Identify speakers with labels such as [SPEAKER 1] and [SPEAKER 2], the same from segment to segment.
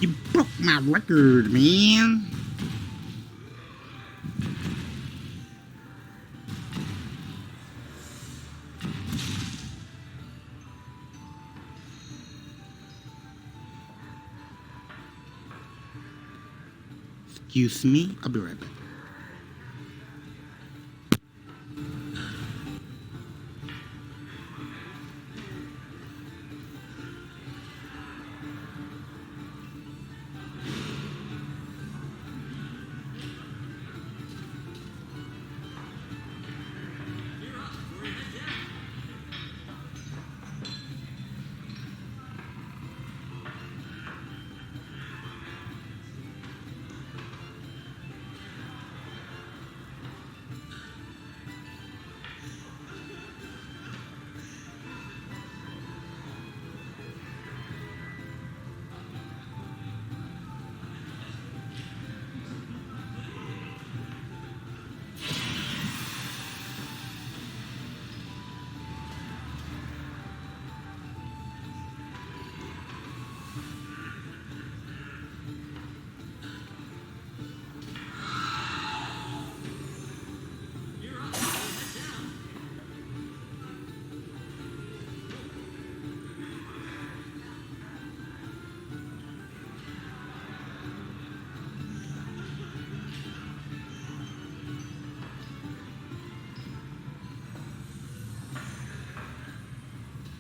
[SPEAKER 1] You broke my record, man. Excuse me, I'll be right back.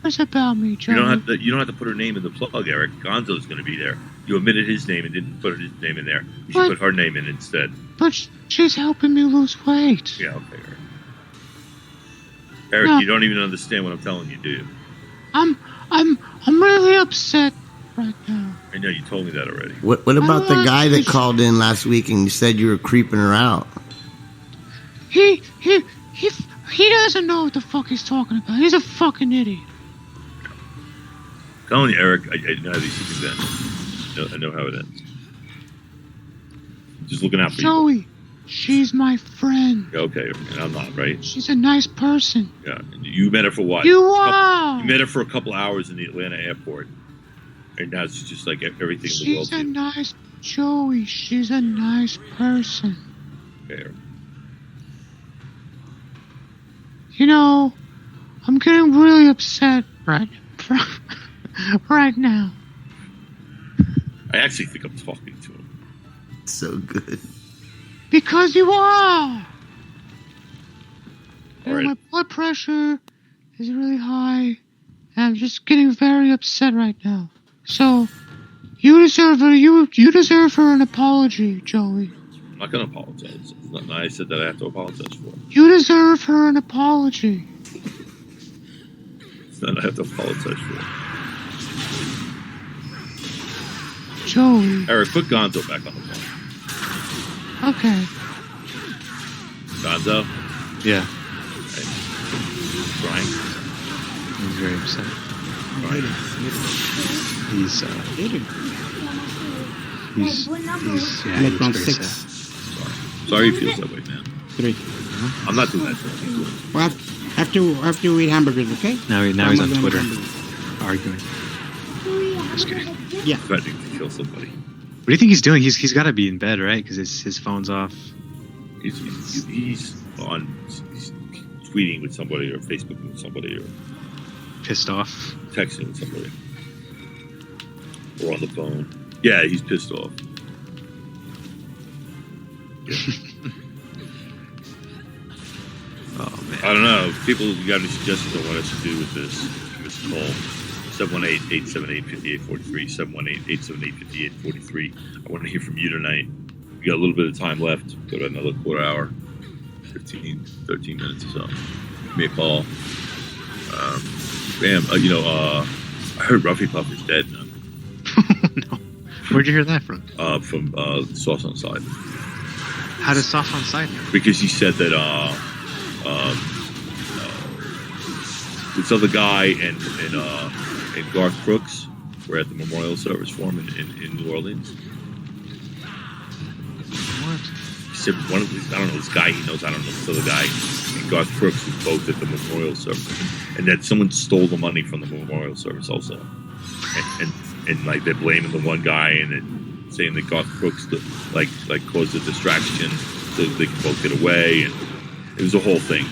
[SPEAKER 2] What's about me, Joe?
[SPEAKER 3] You don't have to put her name in the plug, Eric. Gonzo's going to be there. You omitted his name and didn't put his name in there. You should put her name in instead.
[SPEAKER 2] But she's helping me lose weight.
[SPEAKER 3] Yeah, okay, Eric. Eric, you don't even understand what I'm telling you, do you?
[SPEAKER 2] I'm really upset right now.
[SPEAKER 3] I know, you told me that already.
[SPEAKER 1] What about the guy that called in last week and you said you were creeping her out?
[SPEAKER 2] He doesn't know what the fuck he's talking about. He's a fucking idiot.
[SPEAKER 3] I'm telling you, Eric, I know how these things end. I know how it ends. Just looking out for you.
[SPEAKER 2] Joey, she's my friend.
[SPEAKER 3] Okay, and I'm not, right?
[SPEAKER 2] She's a nice person.
[SPEAKER 3] Yeah, and you met her for what?
[SPEAKER 2] You are.
[SPEAKER 3] You met her for a couple hours in the Atlanta airport. And now it's just like everything in the world.
[SPEAKER 2] She's a nice... Joey, she's a nice person.
[SPEAKER 3] Okay, Eric.
[SPEAKER 2] You know, I'm getting really upset right now.
[SPEAKER 3] I actually think I'm talking to him.
[SPEAKER 1] So good.
[SPEAKER 2] Because you are.
[SPEAKER 3] All right.
[SPEAKER 2] My blood pressure is really high, and I'm just getting very upset right now. So, you deserve her an apology, Joey.
[SPEAKER 3] I'm not going to apologize. It's nothing I said that I have to apologize for.
[SPEAKER 2] You deserve her an apology.
[SPEAKER 3] It's nothing I have to apologize for.
[SPEAKER 2] Joey.
[SPEAKER 3] Eric, put Gonzo back on the phone.
[SPEAKER 2] Okay.
[SPEAKER 3] Gonzo?
[SPEAKER 4] Yeah.
[SPEAKER 3] Okay. Brian?
[SPEAKER 4] He's very upset.
[SPEAKER 3] Brian?
[SPEAKER 4] He's yeah,
[SPEAKER 1] Make
[SPEAKER 4] he's
[SPEAKER 1] on
[SPEAKER 4] very
[SPEAKER 1] 6.
[SPEAKER 4] sad.
[SPEAKER 3] Sorry he feels that way, man.
[SPEAKER 1] 3.
[SPEAKER 3] I'm not doing that to him.
[SPEAKER 1] Well, after we eat hamburgers, okay?
[SPEAKER 4] Now he's on Twitter
[SPEAKER 1] Hamburgers.
[SPEAKER 4] arguing. Just kidding.
[SPEAKER 1] Yeah.
[SPEAKER 3] Threatening to kill somebody.
[SPEAKER 4] What do you think he's doing? He's got to be in bed, right? Because his phone's off.
[SPEAKER 3] He's tweeting with somebody or Facebooking with somebody or
[SPEAKER 4] Pissed off.
[SPEAKER 3] texting with somebody. Or on the phone. Yeah, he's pissed off. Yeah.
[SPEAKER 4] Oh man.
[SPEAKER 3] I don't know. People, you got any suggestions on what I should do with this? Give us a call. 718-878-5843. 718-878-5843. I want to hear from you tonight. We got a little bit of time left. Got another quarter hour. 13 minutes or so. Give me a call. I heard Ruffy Puffer's dead now.
[SPEAKER 4] No. Where'd you hear that from?
[SPEAKER 3] From Sauce on Side.
[SPEAKER 4] How does Soft on Side know?
[SPEAKER 3] Because he said that this other guy and Garth Brooks were at the memorial service for him in New Orleans.
[SPEAKER 4] What?
[SPEAKER 3] He said one of these, I don't know, this guy he knows, I don't know, this other guy, and Garth Brooks was both at the memorial service. And that someone stole the money from the memorial service also. And and like they're blaming the one guy and then saying that Garth Brooks like caused a distraction so they can both get away, and it was a whole thing.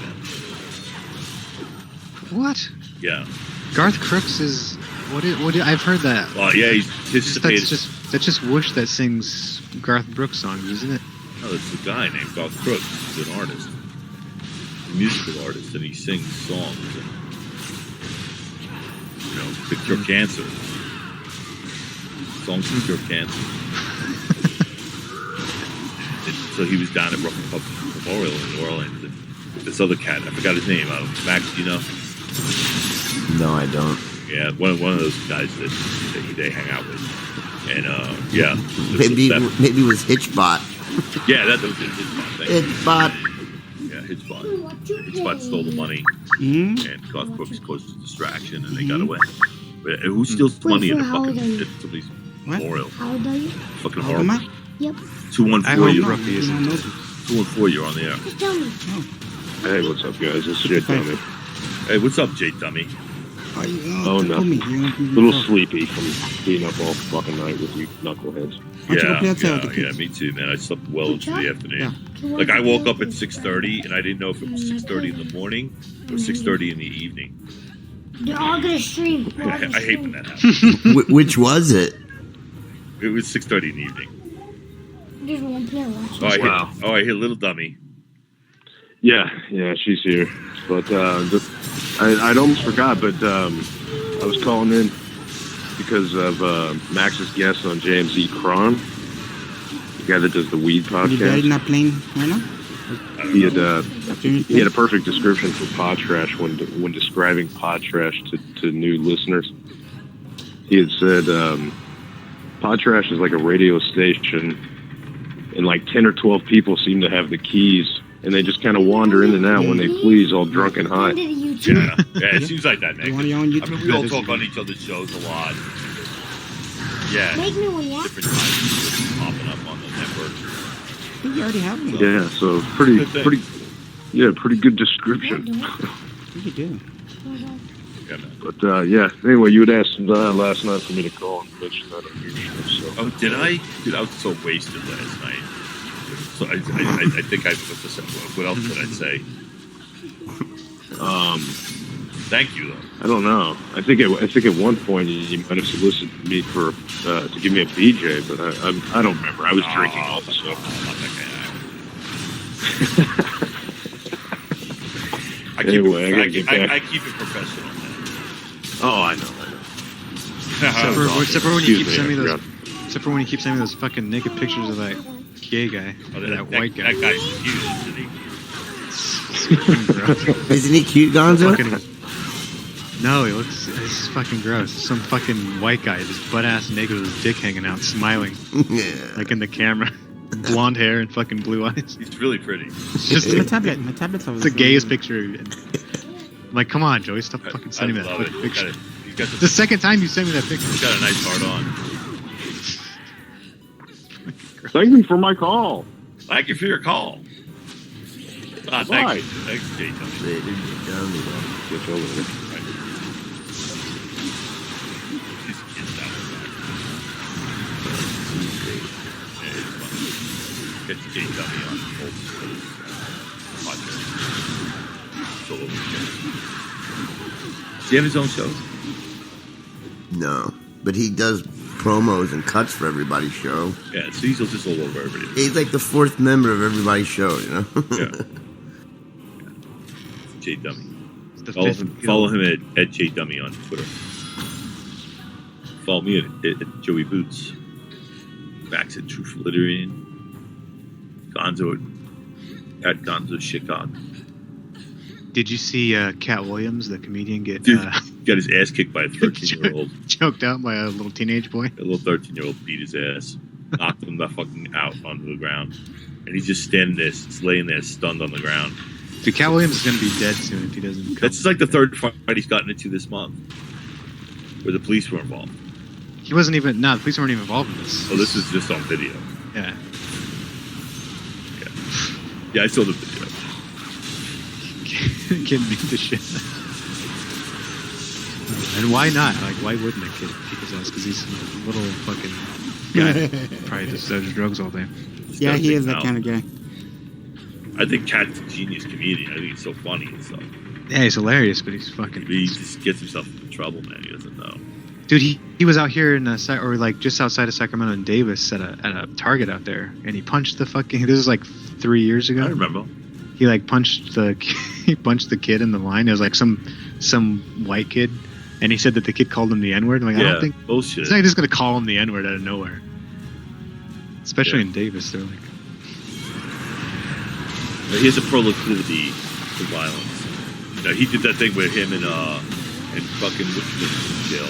[SPEAKER 4] What?
[SPEAKER 3] Yeah.
[SPEAKER 4] Garth Crooks is what? I've heard that.
[SPEAKER 3] Well, yeah, he's participated.
[SPEAKER 4] That's just Whoosh that sings Garth Brooks songs, isn't it?
[SPEAKER 3] No, it's a guy named Garth Brooks. He's an artist, a musical artist, and he sings songs. And, you know, to cure cancer. Songs to cure cancer. And so he was down at Brooklyn Pub Memorial in New Orleans, and with this other cat, I forgot his name. Max, do you know?
[SPEAKER 1] No, I don't.
[SPEAKER 3] Yeah, one of those guys that they hang out with, and yeah,
[SPEAKER 1] Maybe it was Hitchbot.
[SPEAKER 3] yeah, that was Hitchbot thing.
[SPEAKER 1] Hitchbot.
[SPEAKER 3] Yeah, Hitchbot stole the money, and Garth Brooks caused a distraction, and they got away. But who steals money at somebody's memorial?
[SPEAKER 5] How old are you?
[SPEAKER 3] Fucking horrible.
[SPEAKER 5] Yep.
[SPEAKER 3] 214, you're
[SPEAKER 4] Roughly isn't.
[SPEAKER 3] 214, you're on the air.
[SPEAKER 5] Just tell me.
[SPEAKER 6] Hey, what's up, guys? It's J Dummy.
[SPEAKER 3] Hey, what's up, J Dummy?
[SPEAKER 6] Oh, nothing. A little sleepy from being up all fucking night with you knuckleheads.
[SPEAKER 3] Yeah, me too, man. I slept well into the afternoon. Like, I woke up at 6:30, and I didn't know if it was 6:30 in the morning or 6:30 in the evening.
[SPEAKER 5] They're all gonna stream.
[SPEAKER 3] I hate when that happens.
[SPEAKER 1] Which was it?
[SPEAKER 3] It was 6:30 in the evening.
[SPEAKER 5] There's one player watching.
[SPEAKER 3] I hear Little Dummy.
[SPEAKER 6] Yeah, she's here. But I'd almost forgot, but I was calling in because of Max's guest on JMZ Cron, the guy that does the weed podcast.
[SPEAKER 7] You not playing right now?
[SPEAKER 6] He had a perfect description for Podtrash when describing Podtrash to new listeners. He had said Podtrash is like a radio station, and like 10 or 12 people seem to have the keys, and they just kind of wander in and out when they please, all drunk and high.
[SPEAKER 3] Yeah, it seems like that, man.
[SPEAKER 7] You want you on YouTube?
[SPEAKER 3] I mean, we all talk on each other's shows a lot. Yeah,
[SPEAKER 5] Make me one, yeah?
[SPEAKER 3] different times popping up on the network.
[SPEAKER 7] You already have me.
[SPEAKER 6] Yeah, so pretty good description.
[SPEAKER 7] You do.
[SPEAKER 3] Yeah, man.
[SPEAKER 6] But anyway, you had asked last night for me to call and mention that on your show. So.
[SPEAKER 3] Oh, did I? Dude, I was so wasted last night. So I think I what else did I say? Thank you, though.
[SPEAKER 6] I don't know. I think at one point you might have solicited me for to give me a BJ, but I don't remember. I was drinking also. Anyway, I gotta get back.
[SPEAKER 3] I keep it professional, man.
[SPEAKER 6] Oh, I know.
[SPEAKER 4] Except for when you keep sending me those. Except for when you keep sending me those fucking naked pictures of that gay guy, that white guy.
[SPEAKER 3] That guy's cute, isn't he?
[SPEAKER 1] Isn't he cute, Gonzo?
[SPEAKER 4] No, he's fucking gross. Some fucking white guy, just butt ass naked with his dick hanging out, smiling,
[SPEAKER 1] Yeah.
[SPEAKER 4] like in the camera. Blonde hair and fucking blue eyes.
[SPEAKER 3] He's really pretty.
[SPEAKER 4] It's just
[SPEAKER 7] My tablet's always
[SPEAKER 4] it's the gayest picture. I'm like, come on, Joey, stop fucking sending me that
[SPEAKER 3] love it.
[SPEAKER 4] fucking picture.
[SPEAKER 3] He's got
[SPEAKER 4] The second time you sent me that picture.
[SPEAKER 3] He's got a nice heart on.
[SPEAKER 6] Thank you for my call.
[SPEAKER 3] Thank you for your call.
[SPEAKER 6] Why?
[SPEAKER 3] Thanks, Jay.
[SPEAKER 6] Get over there.
[SPEAKER 3] Get Jay Dummy on both podcasts. Solo weekend. Does he have his own show?
[SPEAKER 1] No, but he does promos and cuts for everybody's show.
[SPEAKER 3] Yeah, so he's just all over everybody.
[SPEAKER 1] He's like the fourth member of everybody's show, you know?
[SPEAKER 3] Yeah. Jay Dummy.
[SPEAKER 4] The
[SPEAKER 3] Follow him at Jay Dummy on Twitter. Follow me at Joey Boots. Max at Truth Littering. Gonzo at Gonzo Chicago.
[SPEAKER 4] Did you see Cat Williams, the comedian, get
[SPEAKER 3] Got his ass kicked by a 13-year-old.
[SPEAKER 4] choked out by a little teenage boy?
[SPEAKER 3] A little 13-year-old beat his ass, knocked him the fucking out onto the ground, and he's just standing there, just laying there, stunned on the ground.
[SPEAKER 4] Dude, Cat Williams is going to be dead soon if he doesn't come.
[SPEAKER 3] That's like the third fight he's gotten into this month, where the police were involved.
[SPEAKER 4] He wasn't even. No, the police weren't even involved in this.
[SPEAKER 3] Oh, this is just on video.
[SPEAKER 4] Yeah.
[SPEAKER 3] Yeah, I saw the video.
[SPEAKER 4] Kid beat the shit. And why not? Like, why wouldn't a kid kick his ass? Because he's a little fucking guy that probably just does drugs all day.
[SPEAKER 7] Yeah, he is that kind of guy.
[SPEAKER 3] I think Cat's a genius comedian. I think he's so funny and stuff.
[SPEAKER 4] Yeah, he's hilarious, but he's fucking...
[SPEAKER 3] He just gets himself into trouble, man. He doesn't know.
[SPEAKER 4] Dude, he was out here in or like just outside of Sacramento and Davis at a Target out there, and he punched the fucking... This was like 3 years ago.
[SPEAKER 3] I remember.
[SPEAKER 4] He like punched the kid in the line. It was like some white kid, and he said that the kid called him the N-word. I'm like, I don't think
[SPEAKER 3] bullshit.
[SPEAKER 4] He's not just gonna call him the N-word out of nowhere, especially in Davis. They're like,
[SPEAKER 3] he has a proclivity to violence. You know, he did that thing with him and fucking what's in jail.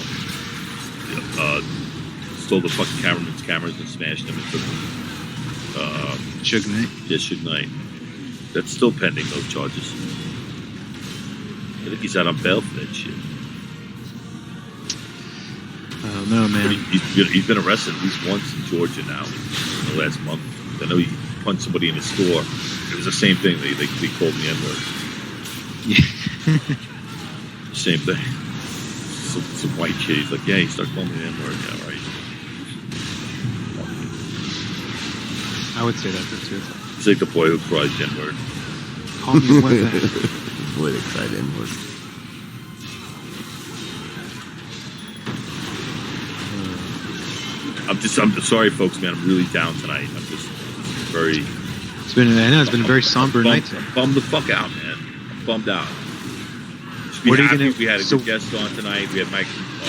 [SPEAKER 3] Stole the fucking cameraman's cameras and smashed them and took them.
[SPEAKER 4] Suge Knight.
[SPEAKER 3] Yeah, Suge Knight. That's still pending, those charges. I think he's out on bail for that shit.
[SPEAKER 4] Oh no, man.
[SPEAKER 3] But he's been arrested at least once in Georgia now in the last month. I know he punched somebody in a store. It was the same thing. They called me N-word.
[SPEAKER 4] Yeah.
[SPEAKER 3] Same thing. Some white kid. He's like, yeah, he started calling me the N-word. Yeah, right.
[SPEAKER 4] I would say that too.
[SPEAKER 3] It's like the boy who cries N-word.
[SPEAKER 4] Call me what then?
[SPEAKER 1] Boy that cried N-word.
[SPEAKER 3] I'm sorry, folks, man. I'm really down tonight. I'm just very.
[SPEAKER 4] It's been a very somber night.
[SPEAKER 3] I'm bummed the fuck out, man. I'm bummed out.
[SPEAKER 4] What are you gonna?
[SPEAKER 3] We had a good guest on tonight. We had Mike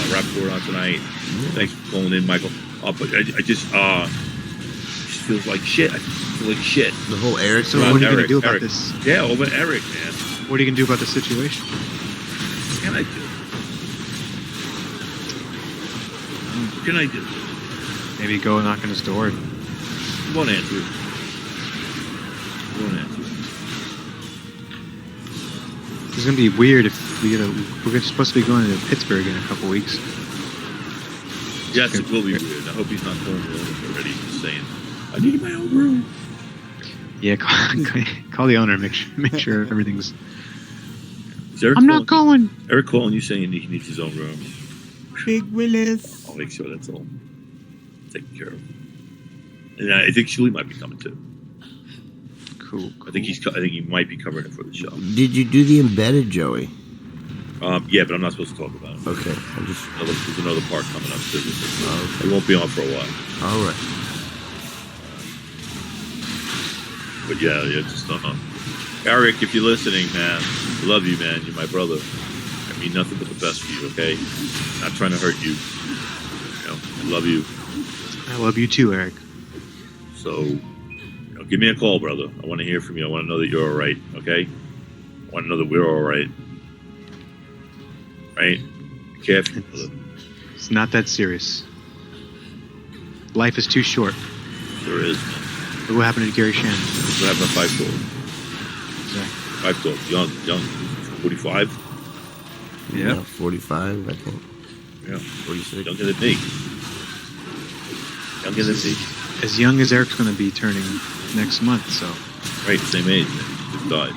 [SPEAKER 3] Rappaport on tonight. Thanks for calling in, Michael. But I just feels like shit. I feel like shit.
[SPEAKER 1] The whole Eric.
[SPEAKER 4] So what are you gonna do about this?
[SPEAKER 3] Yeah, over Eric, man.
[SPEAKER 4] What are you gonna do about the situation?
[SPEAKER 3] What can I do? What can I do?
[SPEAKER 4] Maybe go knock on his door.
[SPEAKER 3] He won't answer it. He won't answer it.
[SPEAKER 4] It's gonna be weird if we're supposed to be going to Pittsburgh in a couple weeks.
[SPEAKER 3] Yes, it will be weird. I hope he's not calling me already. Just saying, I need my own room.
[SPEAKER 4] Yeah, call the owner. Make sure everything's.
[SPEAKER 2] I'm not going.
[SPEAKER 3] Eric calling you saying he needs his own room.
[SPEAKER 7] Big Willis.
[SPEAKER 3] I'll make sure that's all taken care of. And I think Shuli might be coming too.
[SPEAKER 4] Cool.
[SPEAKER 3] I think he might be covering it for the show.
[SPEAKER 1] Did you do the embedded, Joey?
[SPEAKER 3] Yeah, but I'm not supposed to talk about it.
[SPEAKER 1] Okay,
[SPEAKER 3] There's another part coming up too.
[SPEAKER 1] okay.
[SPEAKER 3] It won't be on for a while.
[SPEAKER 1] All right.
[SPEAKER 3] But yeah, just Eric, if you're listening, man, I love you, man. You're my brother. I mean nothing but the best for you, okay? Not trying to hurt you. You know, I love you.
[SPEAKER 4] I love you too, Eric.
[SPEAKER 3] So, give me a call, brother. I want to hear from you. I want to know that you're all right, okay? I want to know that we're all right. Right? Be careful, brother.
[SPEAKER 4] It's not that serious. Life is too short.
[SPEAKER 3] There is, man.
[SPEAKER 4] Look what happened to Gary Shannon.
[SPEAKER 3] What happened to 5 Dog?
[SPEAKER 4] Exactly.
[SPEAKER 3] 5 Dog, young, 45?
[SPEAKER 4] Yeah.
[SPEAKER 1] 45, I think.
[SPEAKER 3] Yeah.
[SPEAKER 1] 46.
[SPEAKER 3] Younger than me. Younger than me.
[SPEAKER 4] As young as Eric's going to be turning next month, so.
[SPEAKER 3] Right, same age, man. He just died.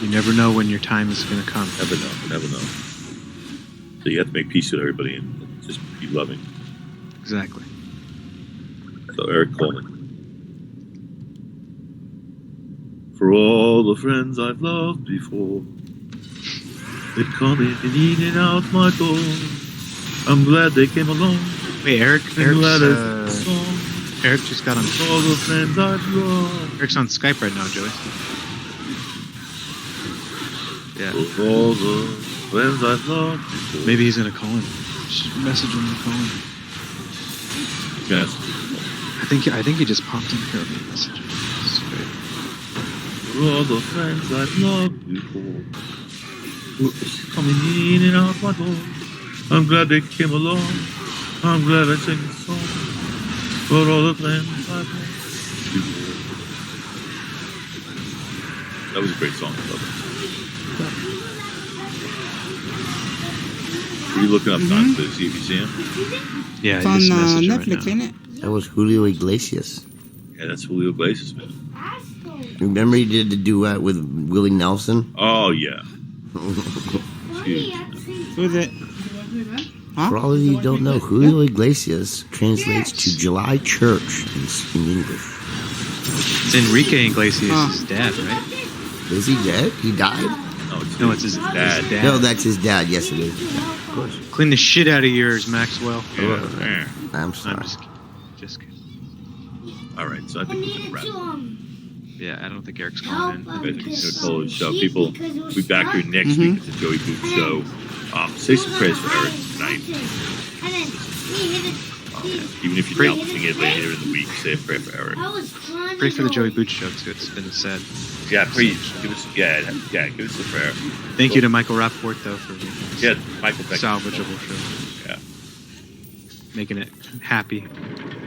[SPEAKER 4] You never know when your time is going to come.
[SPEAKER 3] Never know. So you have to make peace with everybody and just be loving.
[SPEAKER 4] Exactly.
[SPEAKER 3] So Eric calling. For all the friends I've loved before, they've come in and eaten out my door. I'm glad they came along.
[SPEAKER 4] Wait, Eric just got on.
[SPEAKER 3] All the friends I've loved.
[SPEAKER 4] Eric's on Skype right now, Joey. Yeah.
[SPEAKER 3] For all the friends I've loved before.
[SPEAKER 4] Maybe he's gonna call him. Just message him and call him.
[SPEAKER 3] Yes.
[SPEAKER 4] I think he just popped in here. Message him.
[SPEAKER 3] For all the friends I've loved before, coming in and out my door. I'm glad they came along. I'm glad I sang this song. For all the friends I've loved before. That was a great song, I love it. What are you looking up, Don? To see if you see him?
[SPEAKER 4] Yeah,
[SPEAKER 7] It's on
[SPEAKER 4] just message him
[SPEAKER 7] Netflix,
[SPEAKER 4] right now.
[SPEAKER 7] ain't it?
[SPEAKER 1] That was Julio Iglesias.
[SPEAKER 3] Yeah, that's Julio Iglesias, man.
[SPEAKER 1] Remember he did the duet with Willie Nelson?
[SPEAKER 3] Oh, yeah. Huge.
[SPEAKER 7] Who's it?
[SPEAKER 1] For all of you who don't know, Julio Iglesias translates to July Church in English.
[SPEAKER 4] It's Enrique Iglesias' dad, right?
[SPEAKER 1] Is he dead? He died?
[SPEAKER 4] No, it's his dad.
[SPEAKER 1] No, that's his dad. Yes, it is. Of course.
[SPEAKER 4] Clean the shit out of yours, Maxwell.
[SPEAKER 3] Yeah.
[SPEAKER 1] I'm sorry.
[SPEAKER 4] I'm just kidding.
[SPEAKER 3] All right, so I
[SPEAKER 5] We
[SPEAKER 3] think we can
[SPEAKER 5] needed
[SPEAKER 3] wrap
[SPEAKER 5] to
[SPEAKER 3] it.
[SPEAKER 4] Yeah, I don't think Eric's
[SPEAKER 5] help
[SPEAKER 4] calling in.
[SPEAKER 3] I think
[SPEAKER 5] because
[SPEAKER 3] it's gonna close. So
[SPEAKER 5] she-
[SPEAKER 3] people,
[SPEAKER 5] because it was
[SPEAKER 3] we'll be back here
[SPEAKER 5] stuck.
[SPEAKER 3] next week. It's the Joey Boot Show. Say some prayers for Eric tonight.
[SPEAKER 5] And then he hit it.
[SPEAKER 3] Even if you doubt sing it later in the week, say a prayer for Eric.
[SPEAKER 5] I was trying
[SPEAKER 4] Pray
[SPEAKER 5] to
[SPEAKER 4] for the
[SPEAKER 5] go.
[SPEAKER 4] Joey Boots show too. It's been sad.
[SPEAKER 3] Yeah, please give us. Yeah, give us a prayer.
[SPEAKER 4] Thank you to Michael Rappaport though for making this
[SPEAKER 3] Yeah, Michael. Thank you.
[SPEAKER 4] salvageable show.
[SPEAKER 3] Yeah.
[SPEAKER 4] Making it happy,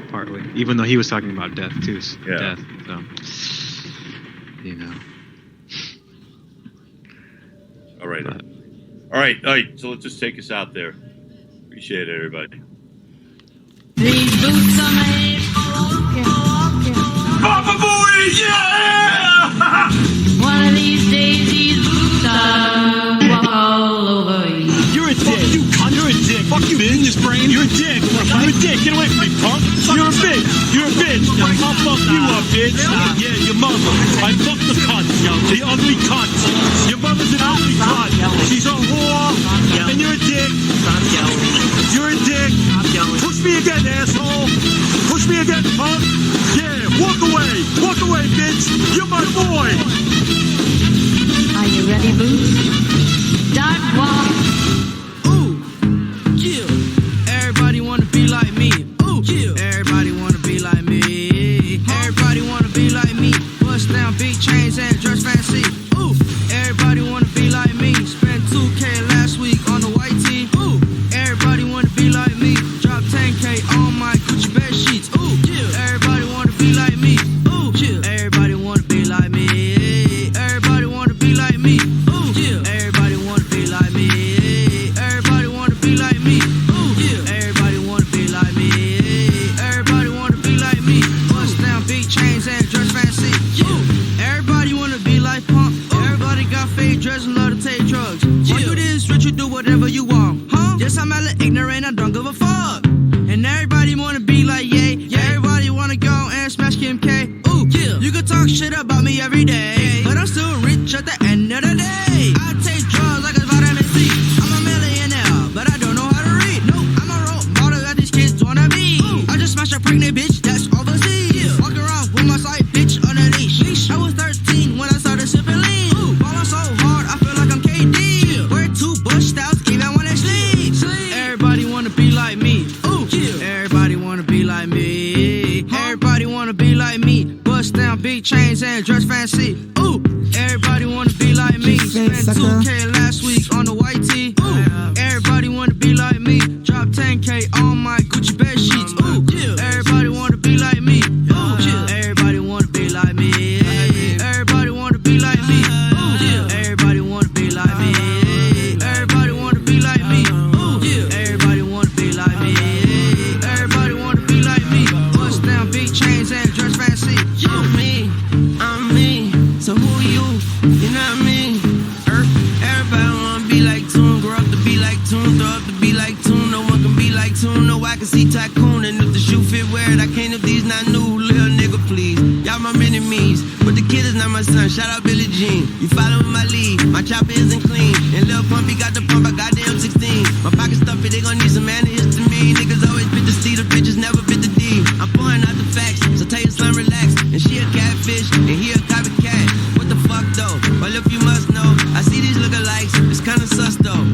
[SPEAKER 4] partly. Even though he was talking about death too.
[SPEAKER 3] Yeah.
[SPEAKER 4] Death. So, you know.
[SPEAKER 3] All right.
[SPEAKER 4] But-
[SPEAKER 3] All right. So let's just take us out there. Appreciate it, everybody.
[SPEAKER 8] These boots on my head.
[SPEAKER 9] Papa Boy, yeah!
[SPEAKER 8] One of these days, these boots are walk all over you.
[SPEAKER 9] You're a dick. You cunt. You're a dick. Fuck you, business brain. You're a dick. I'm a dick. Get away from me, punk. You're a bitch. You're a bitch. I'll fuck you up, bitch. Yeah, your mother. I fucked the cunt. The ugly cunt. Your mother's an ugly cunt. She's a whore. And you're a dick. You're a dick. Push me again, asshole. Push me again, punk. Yeah, walk away. Walk away, bitch. You're my boy.
[SPEAKER 8] Are you ready, boots? Start walking.
[SPEAKER 10] Ooh, yeah. Everybody wanna be like me. Ooh, yeah. Everybody wanna be like me. Everybody wanna be like me. Bust down big chains and dress fancy. Ooh, everybody wanna be like me. Spent 2K last week on the white tee. Ooh, everybody wanna be like me. Drop 10K on my Gucci bed sheets. Ooh, yeah. Everybody wanna be like me. Ooh, yeah. Everybody wanna be like me. Everybody wanna be like me. Ooh, yeah. Everybody wanna be like me. Everybody wanna be like me. Ooh, yeah. Everybody wanna be like me. Everybody wanna be like me. Bust down big chains and dress fancy. Ooh, everybody wanna be like Pump. Everybody got fake dreads and love to take drugs. Why you this rich, you do whatever you want, huh? Yes, I'm hella ignorant, I don't give a fuck. And everybody wanna be like Ye. Everybody wanna go and smash Kim K. Ooh, yeah. You can talk shit about me every day, but I'm still rich at the end of the day. I take drugs like a vitamin C. I'm a millionaire, but I don't know how to read. Nope, I'm a role model that these kids wanna be. I just smashed a pregnant bitch that's overseas. Walk around with my side bitch on a leash. I was 13 when I started sipping lean. Ballin' so hard, I feel like I'm KD. Wear 2 Bush styles even when I sleep. Everybody wanna be like me. Ooh, everybody wanna be like me. Everybody wanna be like me. Bust down big chains and dress fancy. Ooh, everybody wanna be like me. Spent 2K last week on the white tee. Ooh, everybody wanna be like me. Drop 10K on my Gucci bed sheets. Ooh, everybody wanna be like me. Ooh, everybody wanna be like me. Everybody wanna be like me. Ooh, everybody wanna be like me. Everybody wanna be like me. Ooh, everybody wanna be like me. Everybody wanna be like me. Bust down big chains and dress fancy. I'm me. So who you? You know what I mean? Everybody wanna be like Toon, grow up to be like Toon, grow up to be like Toon. No one can be like Toon. No, I can see Tycoon, and if the shoe fit, wear it. I can't if these not new, little nigga, please. Y'all my mini-me's, but the kid is not my son. Shout out Billie Jean. You following my lead? My chopper isn't clean, and Lil Pumpy got the pump. I got the M16. My pocket stuffy, they gon' need some managers to me. Niggas always fit the C, the bitches never fit the D. I'm pouring out the facts, so tell your son relax. And she a catfish, and he a copycat. What the fuck though? Well, if you must know, I see these lookalikes. It's kinda sus though.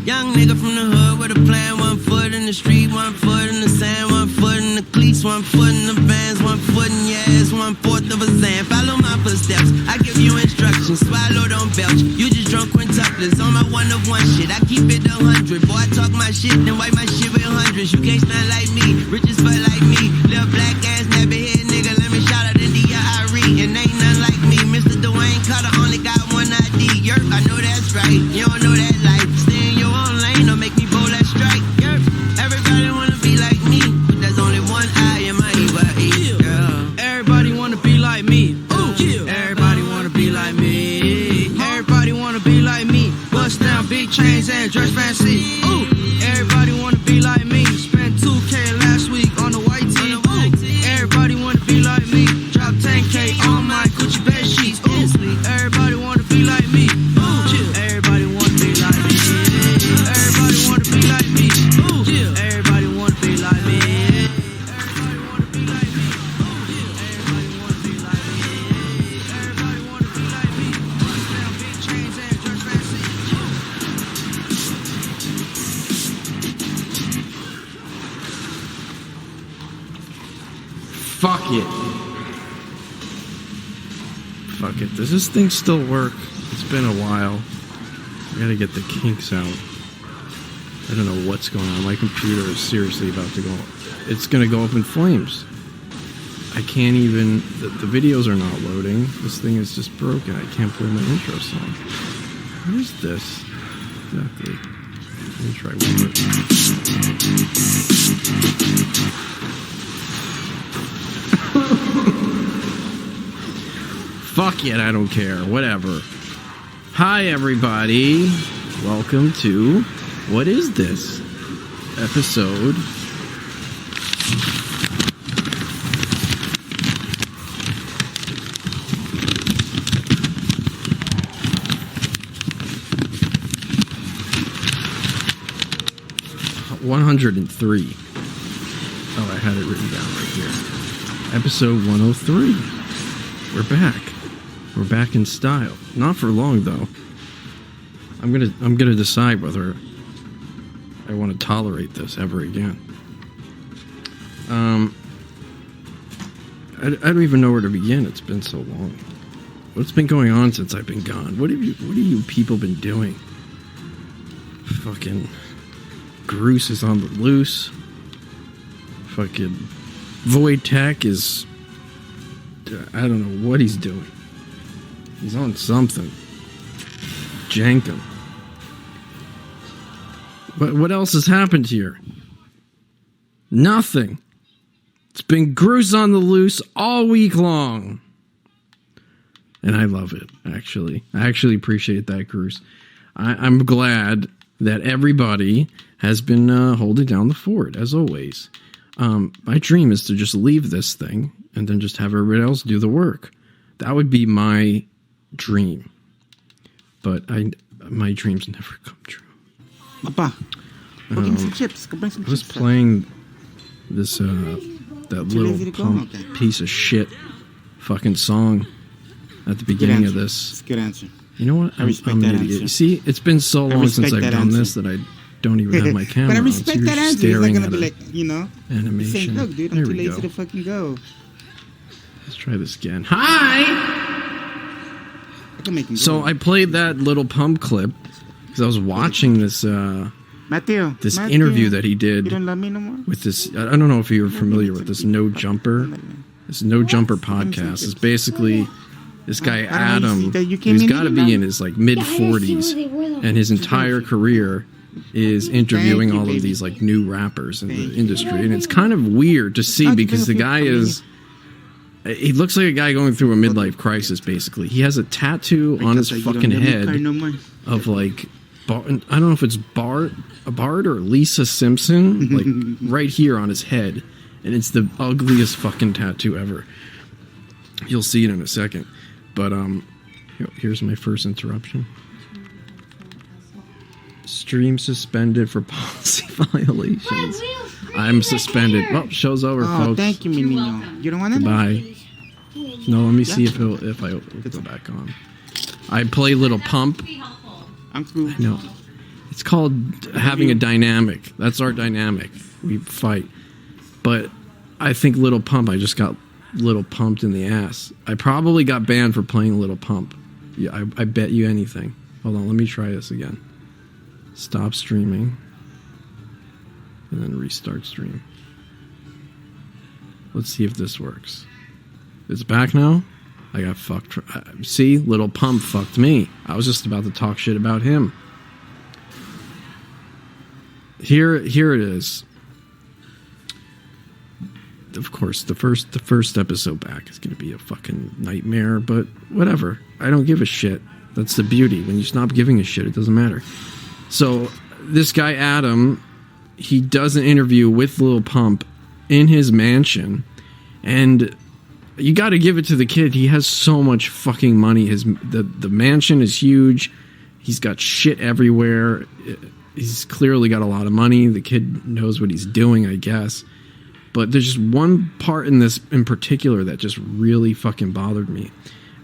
[SPEAKER 10] Young nigga from the hood with a plan. 1 foot in the street, 1 foot in the sand, 1 foot in the cleats, 1 foot in the bands, 1 foot in your ass, 1/4 of a zan. Follow my footsteps. I give you instructions. Swallow, don't belch. You just drunk quintuplets on my 1 of 1 shit. I keep it 100. Boy, I talk my shit, then wipe my shit with hundreds. You can't stand like me, rich as fuck like me. Little black ass, nappy head nigga. Let me shout out India Irie. And ain't none like me. Mr. Dwayne Carter only got 1 ID. Yerp, I know that's right. You don't know that life. Stay in your own lane, don't make me bowl that strike. Yerp, everybody wanna be like me, but there's only 1 eye in my evil ear. Everybody wanna be like me. Ooh, everybody wanna be like me. Everybody wanna be like me. Bust down big chains and dress fancy. Ooh,
[SPEAKER 11] it. Fuck it. Does this thing still work? It's been a while. I gotta get the kinks out. I don't know what's going on. My computer is seriously about to go. It's gonna go up in flames. I can't even. The videos are not loading. This thing is just broken. I can't play my intro song. What is this? Exactly. Let me try one more. Fuck it, I don't care. Whatever. Hi, everybody. Welcome to What Is This? Episode 103. Oh, I had it written down right here. Episode 103. We're back. We're back in style. Not for long though. I'm gonna decide whether I want to tolerate this ever again. I don't even know where to begin. It's been so long. What's been going on since I've been gone? What have you people been doing? Fucking Groose is on the loose. Fucking Void Tech is... I don't know what he's doing. He's on something. Jankum. What else has happened here? Nothing. It's been Groose on the loose all week long. And I love it, actually. I actually appreciate that, Groose. I'm glad that everybody has been holding down the fort, as always. My dream is to just leave this thing and then just have everybody else do the work. That would be my dream. But my dreams never come true.
[SPEAKER 7] Papa, go give me some chips. Go bring some
[SPEAKER 11] I was
[SPEAKER 7] chips.
[SPEAKER 11] playing this, that little pump piece of shit fucking song at the beginning of this.
[SPEAKER 7] It's a good answer.
[SPEAKER 11] You know what?
[SPEAKER 7] I respect
[SPEAKER 11] I'm
[SPEAKER 7] that
[SPEAKER 11] an idiot.
[SPEAKER 7] answer.
[SPEAKER 11] See, it's been so long since I've done this that I don't even have my camera
[SPEAKER 7] But I
[SPEAKER 11] on.
[SPEAKER 7] respect
[SPEAKER 11] So you're
[SPEAKER 7] that
[SPEAKER 11] just
[SPEAKER 7] answer. It's not
[SPEAKER 11] staring
[SPEAKER 7] gonna
[SPEAKER 11] at
[SPEAKER 7] be
[SPEAKER 11] a
[SPEAKER 7] like, you know,
[SPEAKER 11] animation.
[SPEAKER 7] saying, look, dude, I'm
[SPEAKER 11] There
[SPEAKER 7] too
[SPEAKER 11] we
[SPEAKER 7] lazy
[SPEAKER 11] go.
[SPEAKER 7] to fucking go.
[SPEAKER 11] Let's try this again. Hi!
[SPEAKER 7] I can make him
[SPEAKER 11] So
[SPEAKER 7] go.
[SPEAKER 11] I played that little pump clip because I was watching this
[SPEAKER 7] Matthew,
[SPEAKER 11] interview that he
[SPEAKER 7] you
[SPEAKER 11] did
[SPEAKER 7] don't love me no more?
[SPEAKER 11] with this. I don't know if you're familiar with this No Jumper. This No Jumper podcast is basically this guy Adam, who's got to be in his like mid 40s, and his entire career is interviewing all of these like new rappers in the industry, and it's kind of weird to see because the guy is. He looks like a guy going through a midlife crisis, basically. He has a tattoo on his fucking head of, like, I don't know if it's Bart or Lisa Simpson, like, right here on his head. And it's the ugliest fucking tattoo ever. You'll see it in a second. But, here's my first interruption. Stream suspended for policy violations. I'm suspended. Well, show's over,
[SPEAKER 7] Oh,
[SPEAKER 11] folks.
[SPEAKER 7] thank you, Mimi. You don't want it?
[SPEAKER 11] Goodbye. No, let me see if I go back on. I play Little Pump.
[SPEAKER 7] I'm cool.
[SPEAKER 11] No, it's called having a dynamic. That's our dynamic. We fight. But I think Little Pump. I just got Little pumped in the ass. I probably got banned for playing Little Pump. Yeah, I bet you anything. Hold on, let me try this again. Stop streaming. And then restart stream. Let's see if this works. It's back now? I got fucked. See? Little Pump fucked me. I was just about to talk shit about him. Here it is. Of course, the first episode back is going to be a fucking nightmare, but whatever. I don't give a shit. That's the beauty. When you stop giving a shit, it doesn't matter. So, this guy Adam, he does an interview with Lil Pump in his mansion, and you got to give it to the kid. He has so much fucking money. The mansion is huge. He's got shit everywhere. He's clearly got a lot of money. The kid knows what he's doing, I guess. But there's just one part in this in particular that just really fucking bothered me.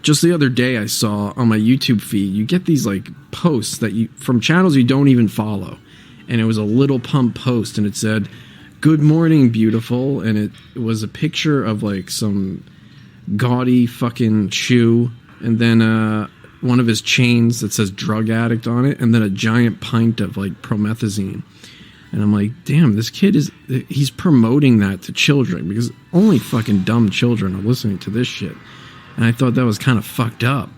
[SPEAKER 11] Just the other day I saw on my YouTube feed, you get these like posts that from channels you don't even follow. And it was a Little Pump post, and it said, "Good morning, beautiful," and it was a picture of like some gaudy fucking shoe, and then one of his chains that says drug addict on it, and then a giant pint of like promethazine. And I'm like, damn, this kid he's promoting that to children, because only fucking dumb children are listening to this shit. And I thought that was kind of fucked up.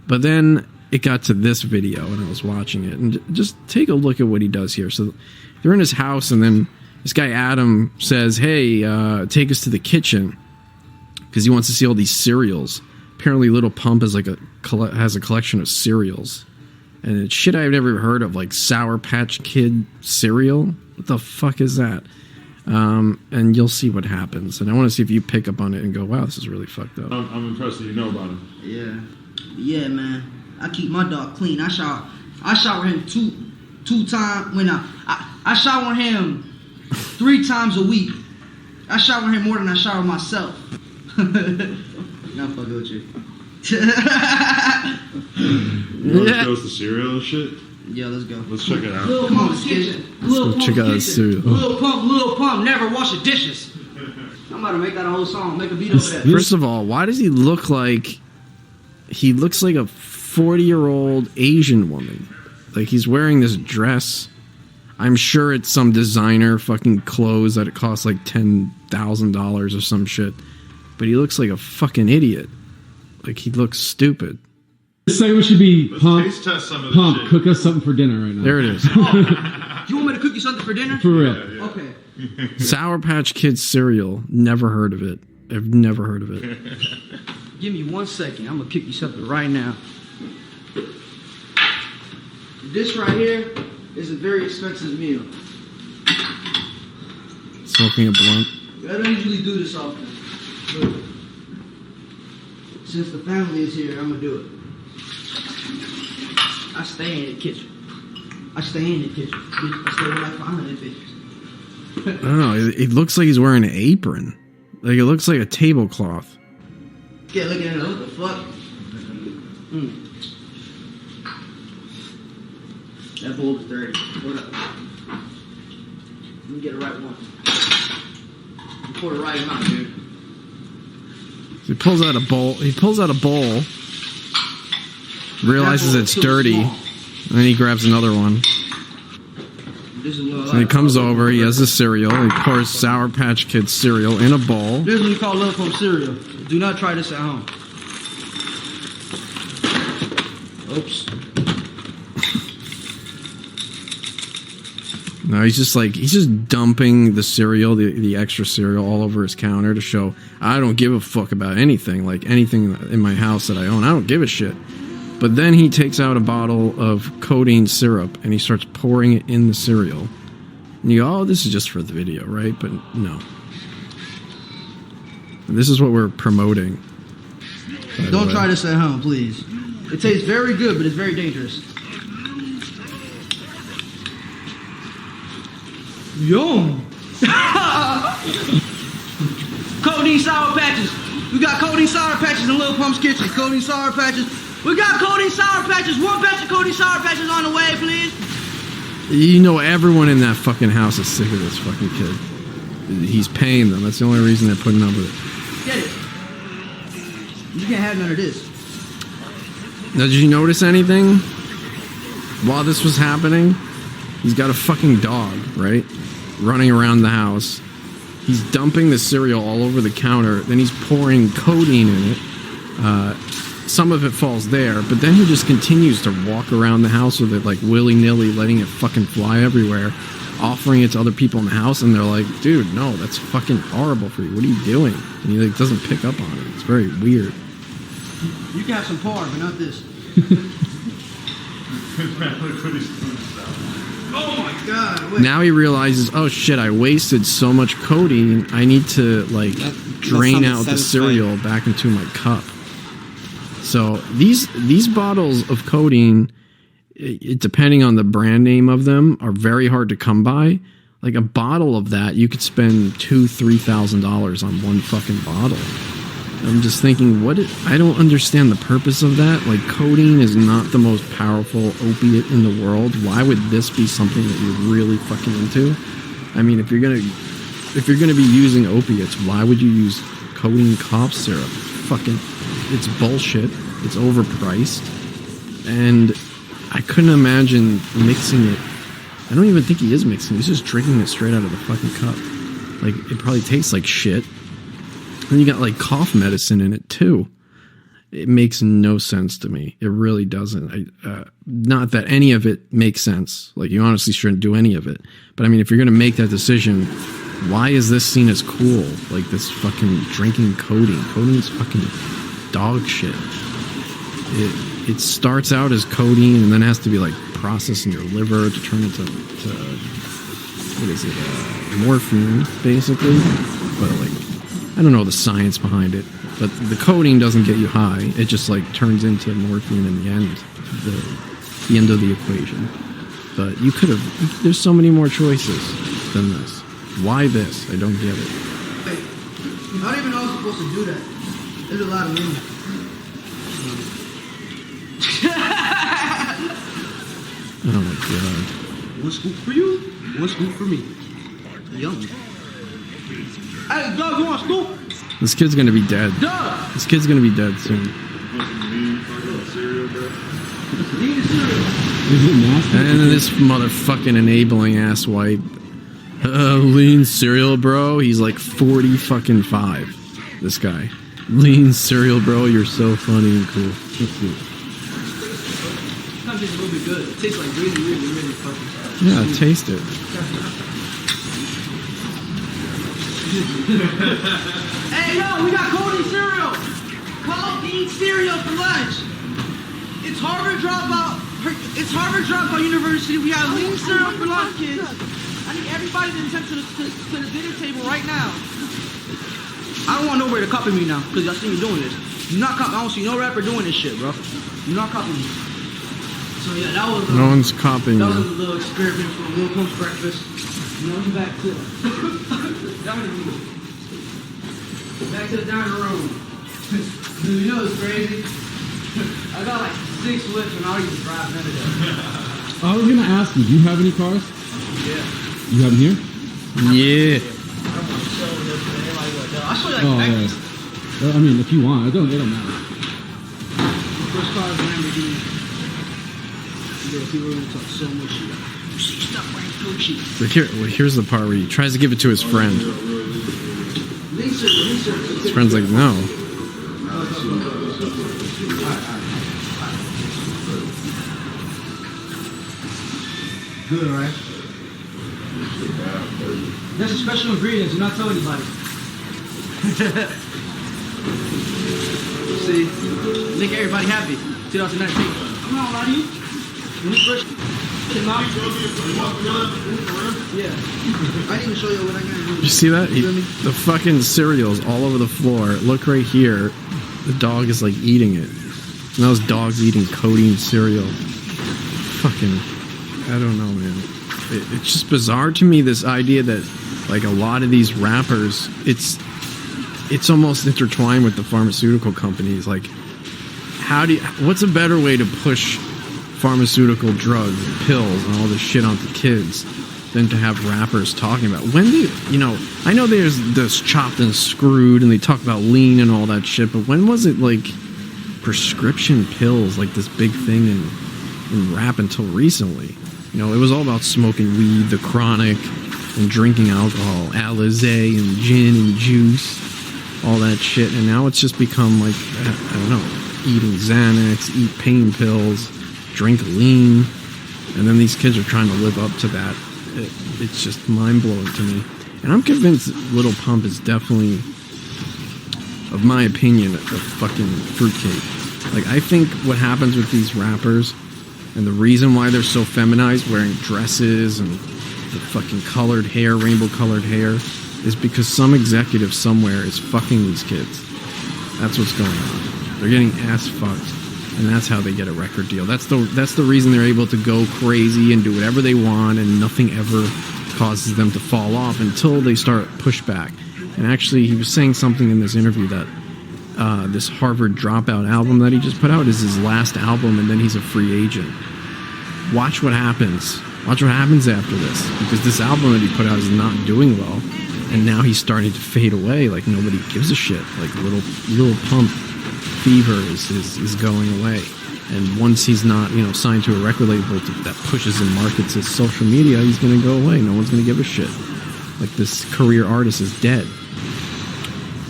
[SPEAKER 11] But then it got to this video and I was watching it, and just take a look at what he does here. So they're in his house, and then this guy Adam says, hey, take us to the kitchen, because he wants to see all these cereals. Apparently Little Pump is has a collection of cereals. And it's shit I've never heard of, like Sour Patch Kid cereal. What the fuck is that? And you'll see what happens. And I want to see if you pick up on it and go, wow, this is really fucked up.
[SPEAKER 3] I'm impressed that you know about him.
[SPEAKER 10] Yeah, man. I keep my dog clean. I shower him two times. When I shower him 3 times a week. I shower him more than I shower myself. Not fucking with you.
[SPEAKER 3] You want to show us the cereal and shit?
[SPEAKER 10] Yeah, let's go.
[SPEAKER 3] Let's check it out.
[SPEAKER 10] Lil Pump's kitchen. Lil Pump's
[SPEAKER 11] check out
[SPEAKER 10] kitchen.
[SPEAKER 11] his cereal.
[SPEAKER 10] Lil Pump, never wash the dishes. I'm about to make that a whole song. Make a beat over that.
[SPEAKER 11] First of all, why does he look like... He looks like a 40-year-old Asian woman. Like, he's wearing this dress. I'm sure it's some designer fucking clothes that it costs like $10,000 or some shit. But he looks like a fucking idiot. Like, he looks stupid.
[SPEAKER 12] This segment should be Pump.
[SPEAKER 3] Taste test some of this
[SPEAKER 12] Pump,
[SPEAKER 3] shit.
[SPEAKER 12] cook us something for dinner right now.
[SPEAKER 11] There it is.
[SPEAKER 10] You want me to cook you something for dinner?
[SPEAKER 12] For real.
[SPEAKER 3] Yeah.
[SPEAKER 10] Okay.
[SPEAKER 11] Sour Patch Kids cereal. Never heard of it. I've never heard of it.
[SPEAKER 10] Give me 1 second. I'm gonna kick you something right now. This right here is a very expensive meal.
[SPEAKER 11] Smoking a blunt.
[SPEAKER 10] I don't usually do this often, but since the family is here, I'm gonna do it. I stay in the kitchen. I stay with like 500 bitches.
[SPEAKER 11] I don't know. It looks like he's wearing an apron. Like, it looks like a tablecloth.
[SPEAKER 10] Yeah, look at it. What the fuck? That bowl is dirty. Hold up. Let me get the right one. You pour the right amount, dude.
[SPEAKER 11] He pulls out a bowl. Realizes it's dirty. And then he grabs another one.
[SPEAKER 10] This is what
[SPEAKER 11] So he comes over. He has the cereal. He pours Sour Patch Kids cereal in a bowl.
[SPEAKER 10] This is what we call Lil Pump cereal. Do not try this at home. Oops.
[SPEAKER 11] No, he's just dumping the cereal, the extra cereal, all over his counter to show I don't give a fuck about anything. Like, anything in my house that I own, I don't give a shit. But then he takes out a bottle of codeine syrup and he starts pouring it in the cereal. And you go, oh, this is just for the video, right? But no. And this is what we're promoting.
[SPEAKER 10] Don't try this at home, please. It tastes very good, but it's very dangerous. Yum! Codeine Sour Patches. We got Codeine Sour Patches in Lil Pump's kitchen. Codeine Sour Patches. We got Codeine Sour Patches. 1 batch of Codeine Sour Patches on the way, please.
[SPEAKER 11] You know, everyone in that fucking house is sick of this fucking kid. He's paying them. That's the only reason they're putting up with it.
[SPEAKER 10] Get it. You can't have none of this.
[SPEAKER 11] Now, did you notice anything while this was happening? He's got a fucking dog, right? Running around the house. He's dumping the cereal all over the counter. Then he's pouring codeine in it. Some of it falls there, but then he just continues to walk around the house with it, like willy-nilly, letting it fucking fly everywhere, offering it to other people in the house, and they're like, dude, no, that's fucking horrible for you. What are you doing? And he like doesn't pick up on it. It's very weird.
[SPEAKER 10] You can have some par, but not this. Oh my god. Wait.
[SPEAKER 11] Now he realizes, oh shit, I wasted so much codeine. I need to like drain out the cereal back into my cup. So these bottles of codeine, depending on the brand name of them, are very hard to come by. Like a bottle of that, you could spend $2,000-$3,000 on one fucking bottle. I'm just thinking, I don't understand the purpose of that. Like, codeine is not the most powerful opiate in the world. Why would this be something that you're really fucking into? I mean, if you're gonna if you're gonna be using opiates, why would you use codeine cough syrup? It's bullshit. It's overpriced, and I couldn't imagine mixing it. I don't even think he is mixing. He's just drinking it straight out of the fucking cup. Like, it probably tastes like shit. And you got like cough medicine in it too. It makes no sense to me. It really doesn't. Not that any of it makes sense. Like, you honestly shouldn't do any of it. But I mean, if you're going to make that decision, why is this seen as cool? Like, this fucking drinking codeine. Codeine's fucking dog shit. It starts out as codeine and then has to be like processed in your liver to turn into what is it? Morphine, basically. But like, I don't know the science behind it. But the codeine doesn't get you high. It just like turns into morphine in the end. The end of the equation. But you could have. There's so many more choices than this. Why this? I don't get it.
[SPEAKER 10] I don't even know I'm supposed to do that. There's a lot of women.
[SPEAKER 11] Oh my god.
[SPEAKER 10] One scoop for you, one scoop for me. Yum. Hey, dog, you want a scoop?
[SPEAKER 11] This kid's gonna be dead.
[SPEAKER 10] Duh.
[SPEAKER 11] This kid's gonna be dead soon. And then this motherfucking enabling ass white. Lean cereal, bro. He's like 40 fucking 5. This guy. Lean cereal, bro. You're so funny and cool.
[SPEAKER 10] Sometimes it's a little bit good. It tastes like really, really, really fucking.
[SPEAKER 11] Yeah, taste it.
[SPEAKER 10] Hey, yo, we got codeine cereal. Codeine cereal for lunch. It's Harvard dropout. It's Harvard dropout University. We have lean cereal for lunch, kids. I need everybody to attend to the dinner table right now. I don't want nobody to copy me now, because y'all see me doing this. I don't see no rapper doing this shit, bro. You're not copying me. So yeah, that was
[SPEAKER 11] no one's copying
[SPEAKER 10] that
[SPEAKER 11] you.
[SPEAKER 10] was a little experiment for a little post breakfast. You know, we back to dining room. Back to the dining room. Dude, you know what's crazy? I got like 6 flips and I don't even drive none of them.
[SPEAKER 12] I was gonna ask you, do you have any cars?
[SPEAKER 10] Yeah.
[SPEAKER 12] You have them here?
[SPEAKER 11] Yeah.
[SPEAKER 10] I'll show you like
[SPEAKER 12] Oh,
[SPEAKER 10] Becky's.
[SPEAKER 12] yeah. Well, I mean, if you want, it don't matter.
[SPEAKER 10] The first car is a Lamborghini. Yeah, people are gonna talk so much shit. Stop wearing Gucci.
[SPEAKER 11] Here's the part where he tries to give it to his friend. His friend's like, no.
[SPEAKER 10] Good, right? There's a special ingredients. Do not tell anybody. See, make everybody happy. 2019. I'm not gonna lie to you. When we first came out, yeah, I didn't even show you what I gotta do.
[SPEAKER 11] You see that? The fucking cereal's all over the floor. Look right here. The dog is like eating it. And those dogs eating codeine cereal. Fucking, I don't know, man. It's just bizarre to me, this idea that like a lot of these rappers, it's almost intertwined with the pharmaceutical companies. Like, what's a better way to push pharmaceutical drugs, pills, and all this shit onto kids than to have rappers talking about? I know there's this Chopped and Screwed and they talk about lean and all that shit, but when was it like prescription pills like this big thing in rap until recently? You know, it was all about smoking weed, the chronic, and drinking alcohol, Alizé and gin and juice, all that shit, and now it's just become like, I don't know, eating Xanax, eat pain pills, drink lean, and then these kids are trying to live up to that. It's just mind-blowing to me. And I'm convinced Lil Pump is definitely, of my opinion, a fucking fruitcake. Like, I think what happens with these rappers, and the reason why they're so feminized, wearing dresses and the fucking colored hair, rainbow-colored hair, is because some executive somewhere is fucking these kids. That's what's going on. They're getting ass fucked, and that's how they get a record deal. That's the reason they're able to go crazy and do whatever they want, and nothing ever causes them to fall off until they start pushback. And actually, he was saying something in this interview that this Harvard Dropout album that he just put out is his last album, and then he's a free agent. Watch what happens. Watch what happens after this, because this album that he put out is not doing well. and now he's starting to fade away. Like nobody gives a shit. Like little Pump fever is going away. And once he's not, signed to a record label that pushes and markets his social media, he's going to go away. No one's going to give a shit. Like this career artist is dead.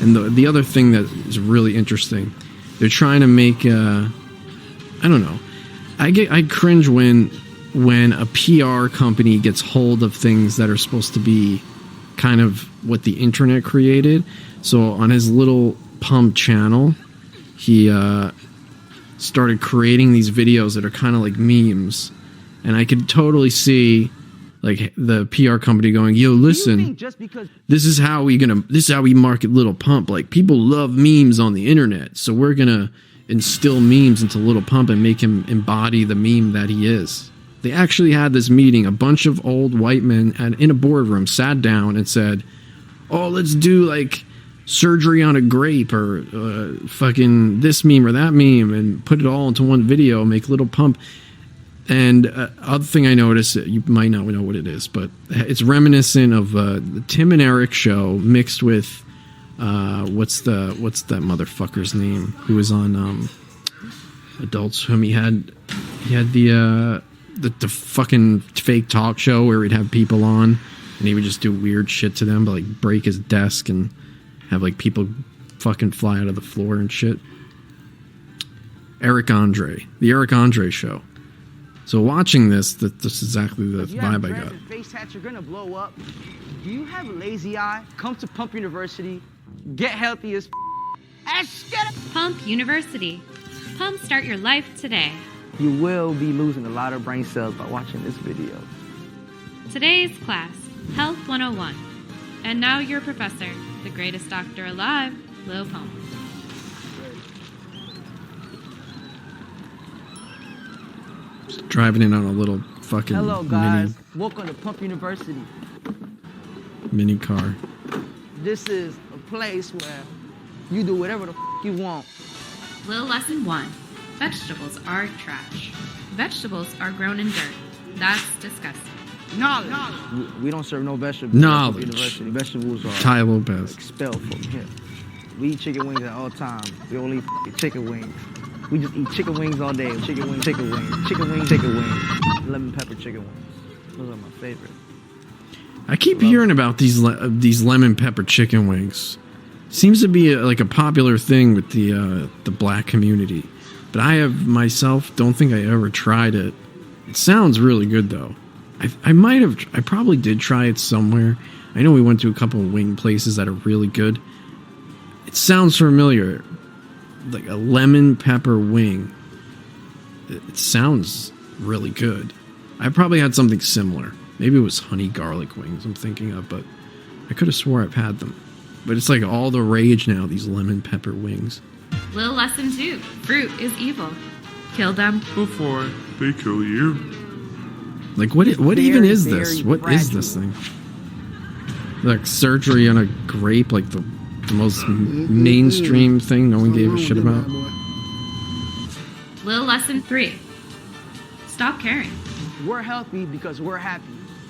[SPEAKER 11] And the other thing that is really interesting, they're trying to make, I don't know. I cringe when a PR company gets hold of things that are supposed to be kind of what the internet created. So on his little Pump channel, he started creating these videos that are kind of like memes, and I could totally see like the PR company going, "Yo, listen, this is how we market Little Pump. Like people love memes on the internet, so we're gonna instill memes into Little Pump and make him embody the meme that he is." They actually had this meeting. A bunch of old white men in a boardroom sat down and said, "Oh, let's do like surgery on a grape or fucking this meme or that meme and put it all into one video, make Little Pump." And other thing I noticed, you might not know what it is, but it's reminiscent of the Tim and Eric show mixed with what's that motherfucker's name who was on Adult Swim. He had the fucking fake talk show where he'd have people on and he would just do weird shit to them, but like break his desk and have like people fucking fly out of the floor and shit. The Eric Andre show. So watching this is exactly the vibe I got.
[SPEAKER 10] Face hats, you're gonna blow up. Do you have a lazy eye? Come to Pump University. Get healthy as
[SPEAKER 13] Pump University. Pump start your life today.
[SPEAKER 10] You will be losing a lot of brain cells by watching this video.
[SPEAKER 13] Today's class, Health 101. And now your professor, the greatest doctor alive, Lil Pump.
[SPEAKER 11] Just driving in on a little fucking
[SPEAKER 10] Hello guys, welcome to Pump University.
[SPEAKER 11] Mini car.
[SPEAKER 10] This is a place where you do whatever the you want.
[SPEAKER 13] Lil Lesson 1. Vegetables are trash. Vegetables are grown in dirt. That's disgusting.
[SPEAKER 10] Knowledge. We don't serve no vegetables.
[SPEAKER 11] Knowledge.
[SPEAKER 10] University. Vegetables are
[SPEAKER 11] Ty Lopez.
[SPEAKER 10] expelled from here. We eat chicken wings at all times. We only eat chicken wings. We just eat chicken wings all day. Chicken wings, chicken wings, chicken wings, chicken wings. Lemon pepper chicken wings. Those are my favorite.
[SPEAKER 11] I keep hearing about these lemon pepper chicken wings. Seems to be like a popular thing with the black community. But I have myself don't think I ever tried it. It sounds really good though. I probably did try it somewhere. I know we went to a couple of wing places that are really good. It sounds familiar. Like a lemon pepper wing. It sounds really good. I probably had something similar. Maybe it was honey garlic wings I'm thinking of, but I could have swore I've had them. But it's like all the rage now, these lemon pepper wings.
[SPEAKER 13] Lil Lesson 2. Fruit is evil. Kill them
[SPEAKER 3] before they kill you.
[SPEAKER 11] Like what even is this? What is this thing? Like surgery on a grape, like the most mainstream thing no one gave a shit about.
[SPEAKER 13] Lil Lesson 3. Stop caring.
[SPEAKER 10] We're healthy because we're happy.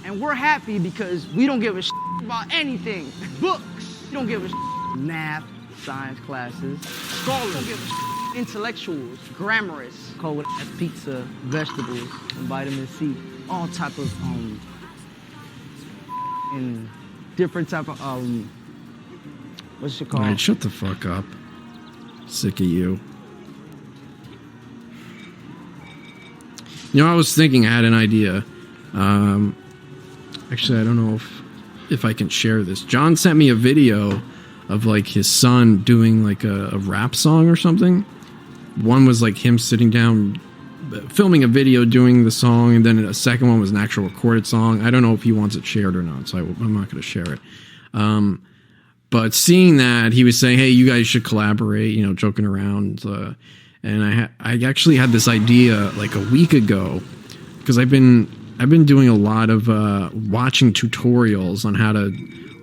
[SPEAKER 10] And we're happy because we don't give a shit about anything. Books. We don't give a shit. Math, science classes. Scholars. Don't give a shit. Intellectuals, grammarists, cold pizza, vegetables, and vitamin C. All type of and different type of what's it called?
[SPEAKER 11] Alright, shut the fuck up. Sick of you. You know, I was thinking I had an idea. Actually, I don't know if I can share this. John sent me a video of like his son doing like a rap song or something. One was like him sitting down filming a video doing the song, and then a second one was an actual recorded song. I don't know if he wants it shared or not, so I'm not going to share it. But seeing that, he was saying, hey, you guys should collaborate, you know, joking around. And I actually had this idea like a week ago, because I've been doing a lot of watching tutorials on how to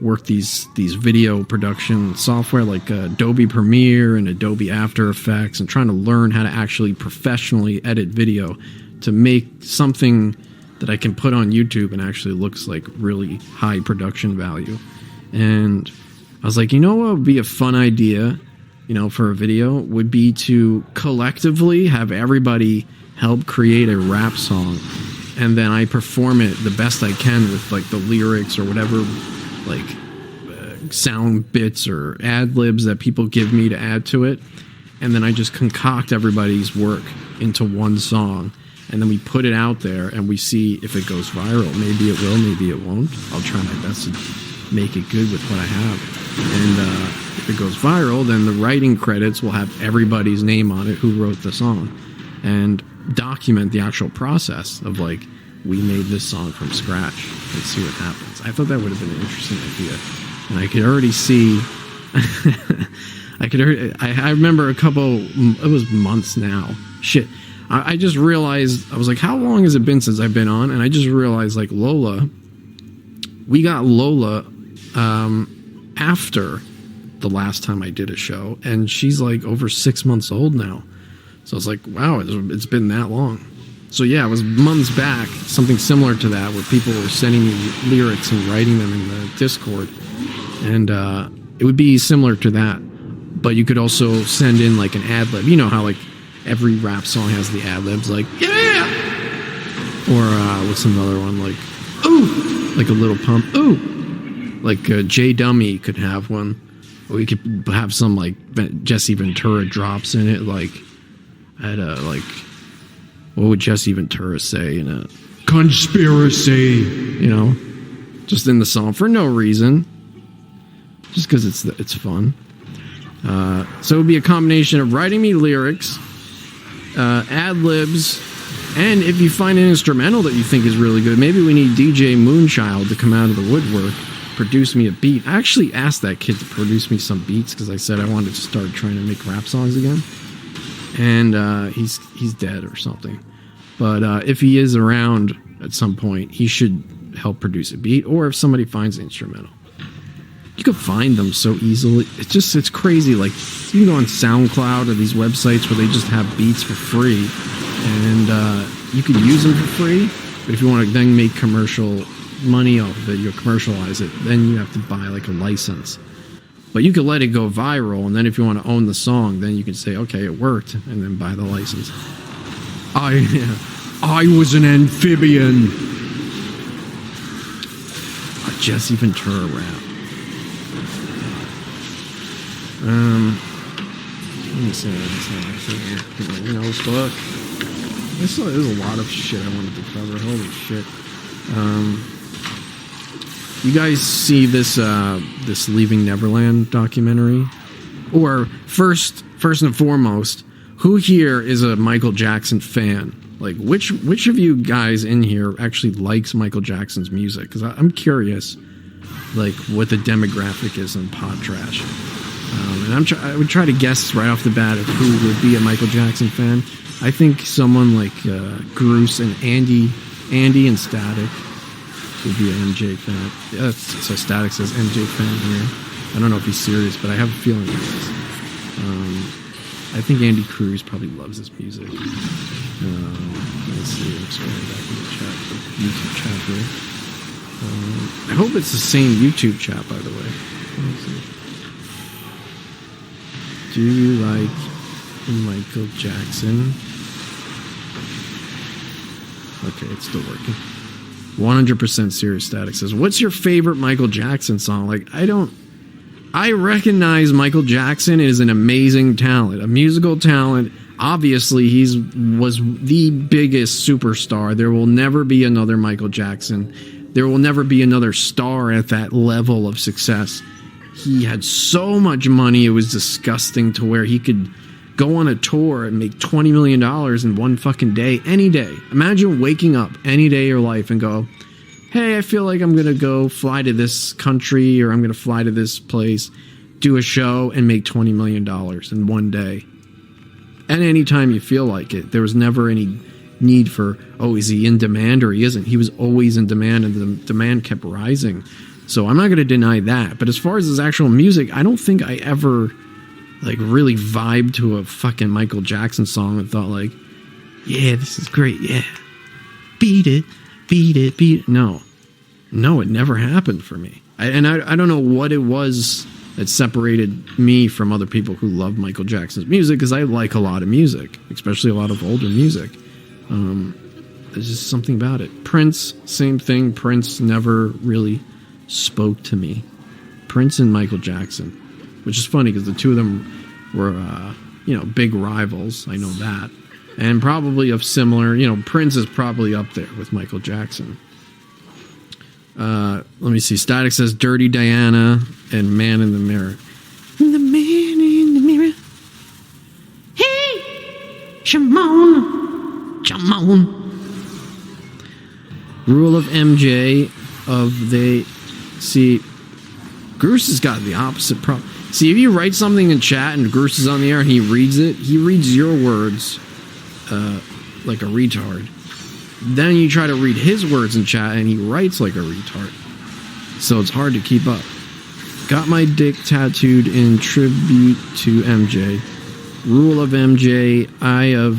[SPEAKER 11] work these video production software like Adobe Premiere and Adobe After Effects, and trying to learn how to actually professionally edit video to make something that I can put on YouTube and actually looks like really high production value. And I was like, you know what would be a fun idea, for a video, would be to collectively have everybody help create a rap song, and then I perform it the best I can with like the lyrics or whatever, like sound bits or ad libs that people give me to add to it, and then I just concoct everybody's work into one song, and then we put it out there and we see if it goes viral. Maybe it will, maybe it won't. I'll try my best to make it good with what I have. And if it goes viral, then the writing credits will have everybody's name on it who wrote the song, and document the actual process of like, we made this song from scratch and see what happens. I thought that would have been an interesting idea. And I could already see I remember it was months now. Shit. I just realized, I was like, how long has it been since I've been on? And I just realized, like, we got Lola after the last time I did a show, and she's like over 6 months old now. So I was like, wow, it's been that long. So yeah, it was months back, something similar to that, where people were sending me lyrics and writing them in the Discord. And it would be similar to that. But you could also send in like an ad lib. You know how like every rap song has the ad libs, like, yeah! Or what's another one? Like, ooh! Like a little pump, ooh! Like J Dummy could have one. Or we could have some like Jesse Ventura drops in it, like, like, what would Jesse Ventura say in a conspiracy? Just in the song for no reason. Just because it's fun. So it would be a combination of writing me lyrics, ad-libs, and if you find an instrumental that you think is really good, maybe we need DJ Moonchild to come out of the woodwork, produce me a beat. I actually asked that kid to produce me some beats because I said I wanted to start trying to make rap songs again. And he's dead or something. But if he is around at some point, he should help produce a beat, or if somebody finds the instrumental. You can find them so easily. It's crazy. Like, you can go on SoundCloud or these websites where they just have beats for free, and you can use them for free. But if you want to then make commercial money off of it, you'll commercialize it, then you have to buy like a license. But you can let it go viral, and then if you want to own the song, then you can say, okay, it worked, and then buy the license. I was an amphibian. A Jesse Ventura rap. Let me see. Get my notebook. There's a lot of shit I wanted to cover. Holy shit. You guys see this this Leaving Neverland documentary? Or first and foremost, who here is a Michael Jackson fan? Like, which of you guys in here actually likes Michael Jackson's music? Because I'm curious, like, what the demographic is in Podtrash. And I would try to guess right off the bat of who would be a Michael Jackson fan. I think someone like Groose and Andy and Static would be an MJ fan. Yeah, so Static says MJ fan here. I don't know if he's serious, but I have a feeling he is. I think Andy Cruz probably loves his music. Let's see. I'm scrolling back in the chat, the YouTube chat here. I hope it's the same YouTube chat, by the way. Let's see. Do you like Michael Jackson? Okay, it's still working. 100% serious. Static says, what's your favorite Michael Jackson song? Like, I recognize Michael Jackson is an amazing talent, a musical talent. Obviously, was the biggest superstar. There will never be another Michael Jackson. There will never be another star at that level of success. He had so much money, it was disgusting, to where he could go on a tour and make $20 million in one fucking day, any day. Imagine waking up any day of your life and go, hey, I feel like I'm going to go fly to this country, or I'm going to fly to this place, do a show, and make $20 million in one day. And any time you feel like it. There was never any need for, oh, is he in demand or he isn't? He was always in demand, and the demand kept rising. So I'm not going to deny that. But as far as his actual music, I don't think I ever like really vibed to a fucking Michael Jackson song and thought like, yeah, this is great. Yeah. Beat it. No, it never happened for me. I don't know what it was that separated me from other people who love Michael Jackson's music, because I like a lot of music, especially a lot of older music. There's just something about it. Prince, same thing. Prince never really spoke to me. Prince and Michael Jackson, which is funny because the two of them were, big rivals. I know that. And probably of similar, Prince is probably up there with Michael Jackson. Let me see. Static says Dirty Diana and Man in the Mirror. The Man in the Mirror. Hey, Shimon. Rule of MJ of they see. Groose has got the opposite problem. See, if you write something in chat and Groose is on the air and he reads it, he reads your words like a retard. Then you try to read his words in chat and he writes like a retard. So it's hard to keep up. Got my dick tattooed in tribute to MJ. Rule of MJ,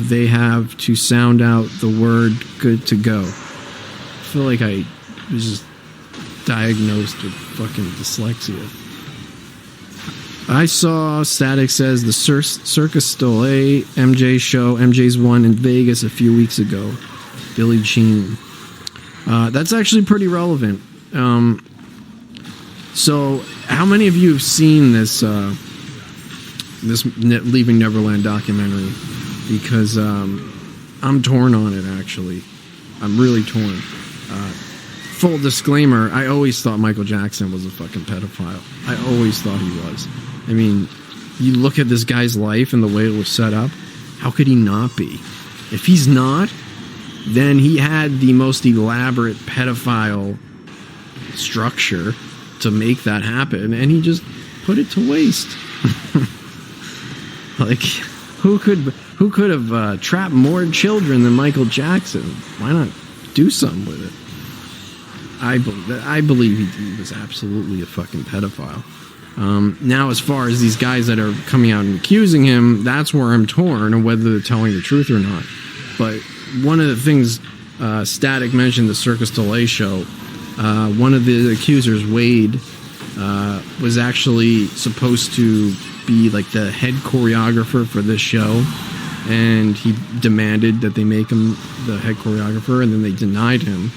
[SPEAKER 11] they have to sound out the word good to go. I feel like I was just diagnosed with fucking dyslexia. I saw Static says the Circus Soleil MJ show. MJ's one in Vegas a few weeks ago. Billie Jean. That's actually pretty relevant. So, how many of you have seen this Leaving Neverland documentary? Because I'm torn on it, actually. I'm really torn. Full disclaimer, I always thought Michael Jackson was a fucking pedophile. I always thought he was. I mean, you look at this guy's life and the way it was set up, how could he not be? If he's not, then he had the most elaborate pedophile structure to make that happen, and he just put it to waste. Like, who could have trapped more children than Michael Jackson? Why not do something with it? I believe he was absolutely a fucking pedophile. Now, as far as these guys that are coming out and accusing him, that's where I'm torn on whether they're telling the truth or not. But one of the things Static mentioned, the Circus Soleil show, one of the accusers, Wade, was actually supposed to be like the head choreographer for this show, and he demanded that they make him the head choreographer, and then they denied him.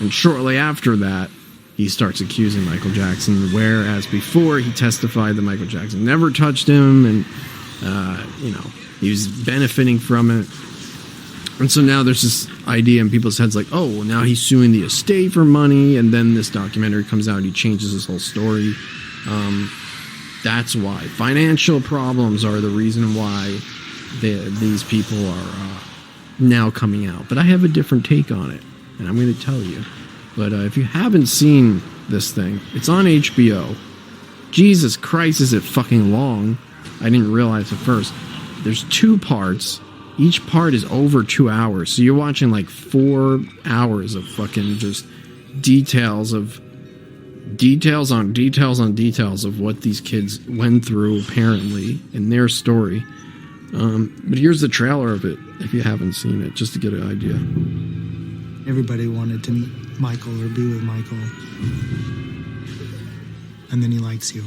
[SPEAKER 11] And shortly after that, he starts accusing Michael Jackson, whereas before he testified that Michael Jackson never touched him, and he was benefiting from it. And so now there's this idea in people's heads like, oh, well, now he's suing the estate for money, and then this documentary comes out and he changes his whole story. That's why. Financial problems are the reason why these people are now coming out. But I have a different take on it, and I'm going to tell you. But if you haven't seen this thing, it's on HBO. Jesus Christ, is it fucking long. I didn't realize at first. There's 2 parts. Each part is over 2 hours. So you're watching like 4 hours of fucking just details on details of what these kids went through, apparently, in their story. But here's the trailer of it, if you haven't seen it, just to get an idea.
[SPEAKER 14] Everybody wanted to meet Michael or be with Michael. And then he likes you.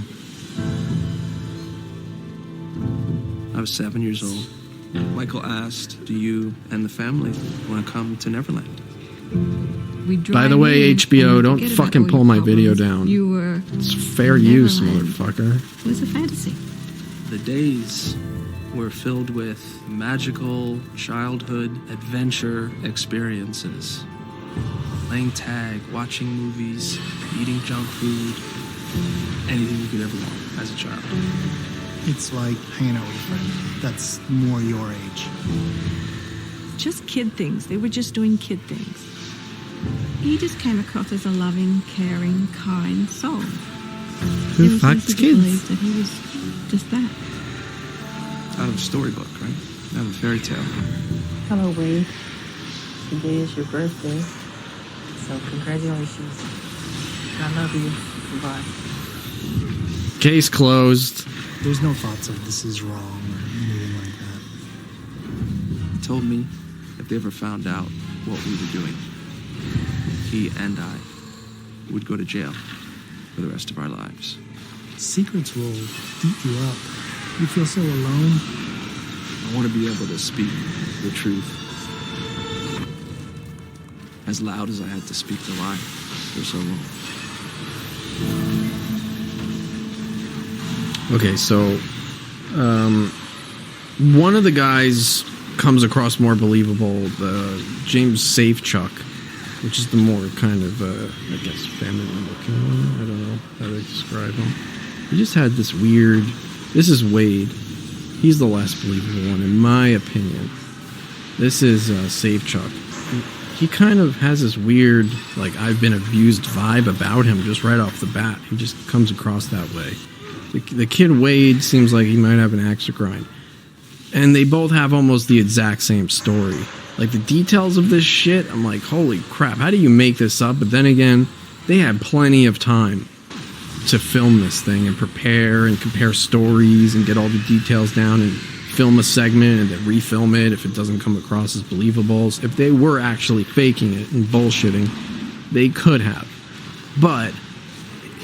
[SPEAKER 15] I was 7 years old. Michael asked, do you and the family want to come to Neverland?
[SPEAKER 11] By the way, HBO, don't fucking pull my video down. It's fair use, motherfucker.
[SPEAKER 15] It was a fantasy. The days were filled with magical childhood adventure experiences. Playing tag, watching movies, eating junk food, anything you could ever want as a child.
[SPEAKER 14] It's like hanging out with a friend that's more your age.
[SPEAKER 16] Just kid things. They were just doing kid things. He just came across as a loving, caring, kind soul.
[SPEAKER 11] Who fucks kids?
[SPEAKER 16] That he was just that.
[SPEAKER 15] Out of a storybook, right? Out of a fairy tale.
[SPEAKER 17] Hello, Wade. Today is your birthday, so congratulations. I love you. Goodbye.
[SPEAKER 11] Case closed.
[SPEAKER 14] There's no thoughts of this is wrong or anything like that.
[SPEAKER 15] He told me if they ever found out what we were doing, he and I would go to jail. for the rest of our lives.
[SPEAKER 14] Secrets will eat you up. You feel so alone.
[SPEAKER 15] I want to be able to speak the truth as loud as I had to speak the lie for so long.
[SPEAKER 11] Okay, so one of the guys comes across more believable, James Safechuck, which is the more kind of, I guess, feminine looking one. I don't know how to describe him. He just had this weird... This is Wade. He's the less believable one, in my opinion. This is Safechuck. He kind of has this weird, like, I've been abused vibe about him just right off the bat. He just comes across that way. The kid Wade seems like he might have an axe to grind. And they both have almost the exact same story. Like, the details of this shit, I'm like, holy crap, how do you make this up? But then again, they had plenty of time to film this thing and prepare and compare stories and get all the details down and film a segment and then refilm it if it doesn't come across as believable. If they were actually faking it and bullshitting, they could have. But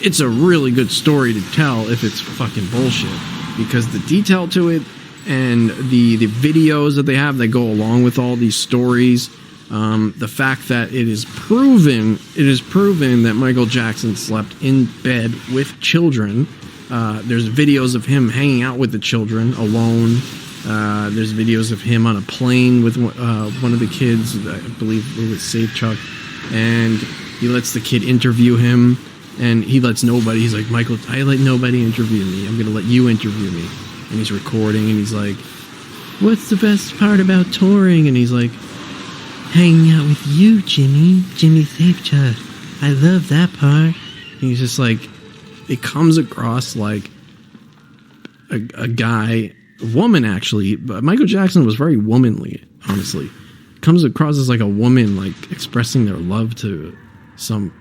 [SPEAKER 11] it's a really good story to tell if it's fucking bullshit, because the detail to it and the videos that they have that go along with all these stories, the fact that it is proven that Michael Jackson slept in bed with children. There's videos of him hanging out with the children alone. There's videos of him on a plane with one of the kids, I believe it was Safechuck, and he lets the kid interview him, and he lets nobody. He's like, Michael, I let nobody interview me. I'm going to let you interview me. And he's recording, and he's like, what's the best part about touring? And he's like, hanging out with you, Jimmy Safechuck. I love that part. And he's just like, it comes across like a guy, a woman actually, but Michael Jackson was very womanly, honestly. Comes across as like a woman, like expressing their love to some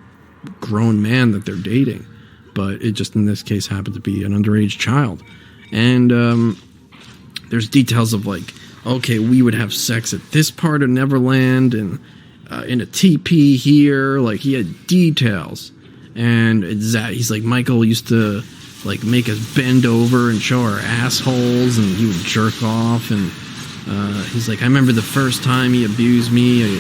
[SPEAKER 11] grown man that they're dating. But it just in this case happened to be an underage child. And there's details of like, okay, we would have sex at this part of Neverland and in a teepee here. Like, he had details. And it's that he's like, Michael used to like make us bend over and show our assholes, and he would jerk off. And he's like, I remember the first time he abused me.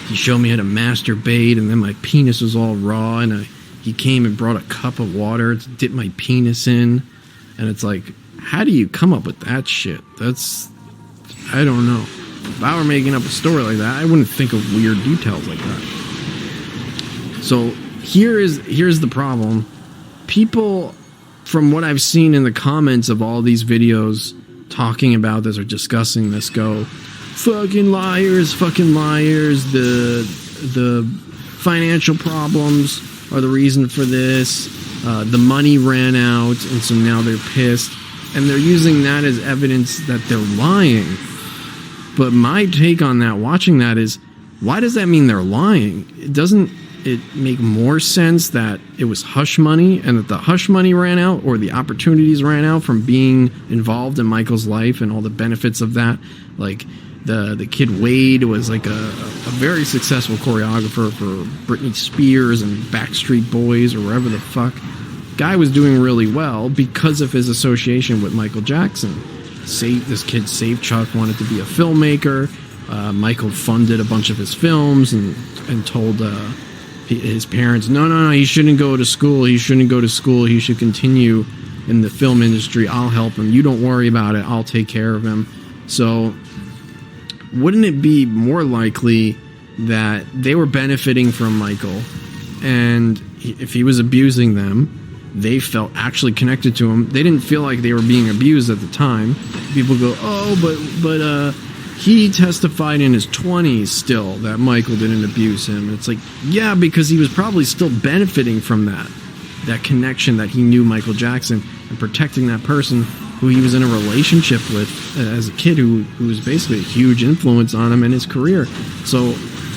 [SPEAKER 11] He showed me how to masturbate, and then my penis was all raw, and he came and brought a cup of water to dip my penis in. And it's like, how do you come up with that shit? That's, I don't know. If I were making up a story like that, I wouldn't think of weird details like that. So here's the problem. People, from what I've seen in the comments of all these videos talking about this or discussing this, go, fucking liars. The financial problems are the reason for this. The money ran out, and so now they're pissed. And they're using that as evidence that they're lying. But my take on that, watching that, is, why does that mean they're lying? Doesn't it make more sense that it was hush money, and that the hush money ran out, or the opportunities ran out from being involved in Michael's life and all the benefits of that? Like, the kid Wade was like a very successful choreographer for Britney Spears and Backstreet Boys or wherever the fuck. Guy was doing really well because of his association with Michael Jackson. This kid Safechuck wanted to be a filmmaker. Michael funded a bunch of his films and told his parents, no, he shouldn't go to school. He should continue in the film industry. I'll help him. You don't worry about it. I'll take care of him. So wouldn't it be more likely that they were benefiting from Michael, and if he was abusing them, they felt actually connected to him? They didn't feel like they were being abused at the time. People go, oh, but he testified in his 20s still that Michael didn't abuse him. And it's like, yeah, because he was probably still benefiting from that connection that he knew Michael Jackson, and protecting that person who he was in a relationship with as a kid, who was basically a huge influence on him and his career. So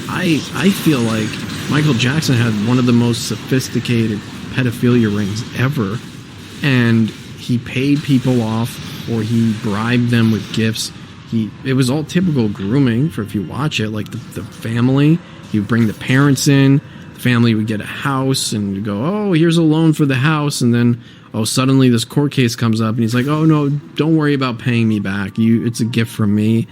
[SPEAKER 11] I feel like Michael Jackson had one of the most sophisticated pedophilia rings ever, and he paid people off, or he bribed them with gifts. It was all typical grooming, for if you watch it, like the family. He would bring the parents in. The family would get a house and go, oh, here's a loan for the house, and then suddenly this court case comes up and he's like, oh no, don't worry about paying me back, it's a gift from me.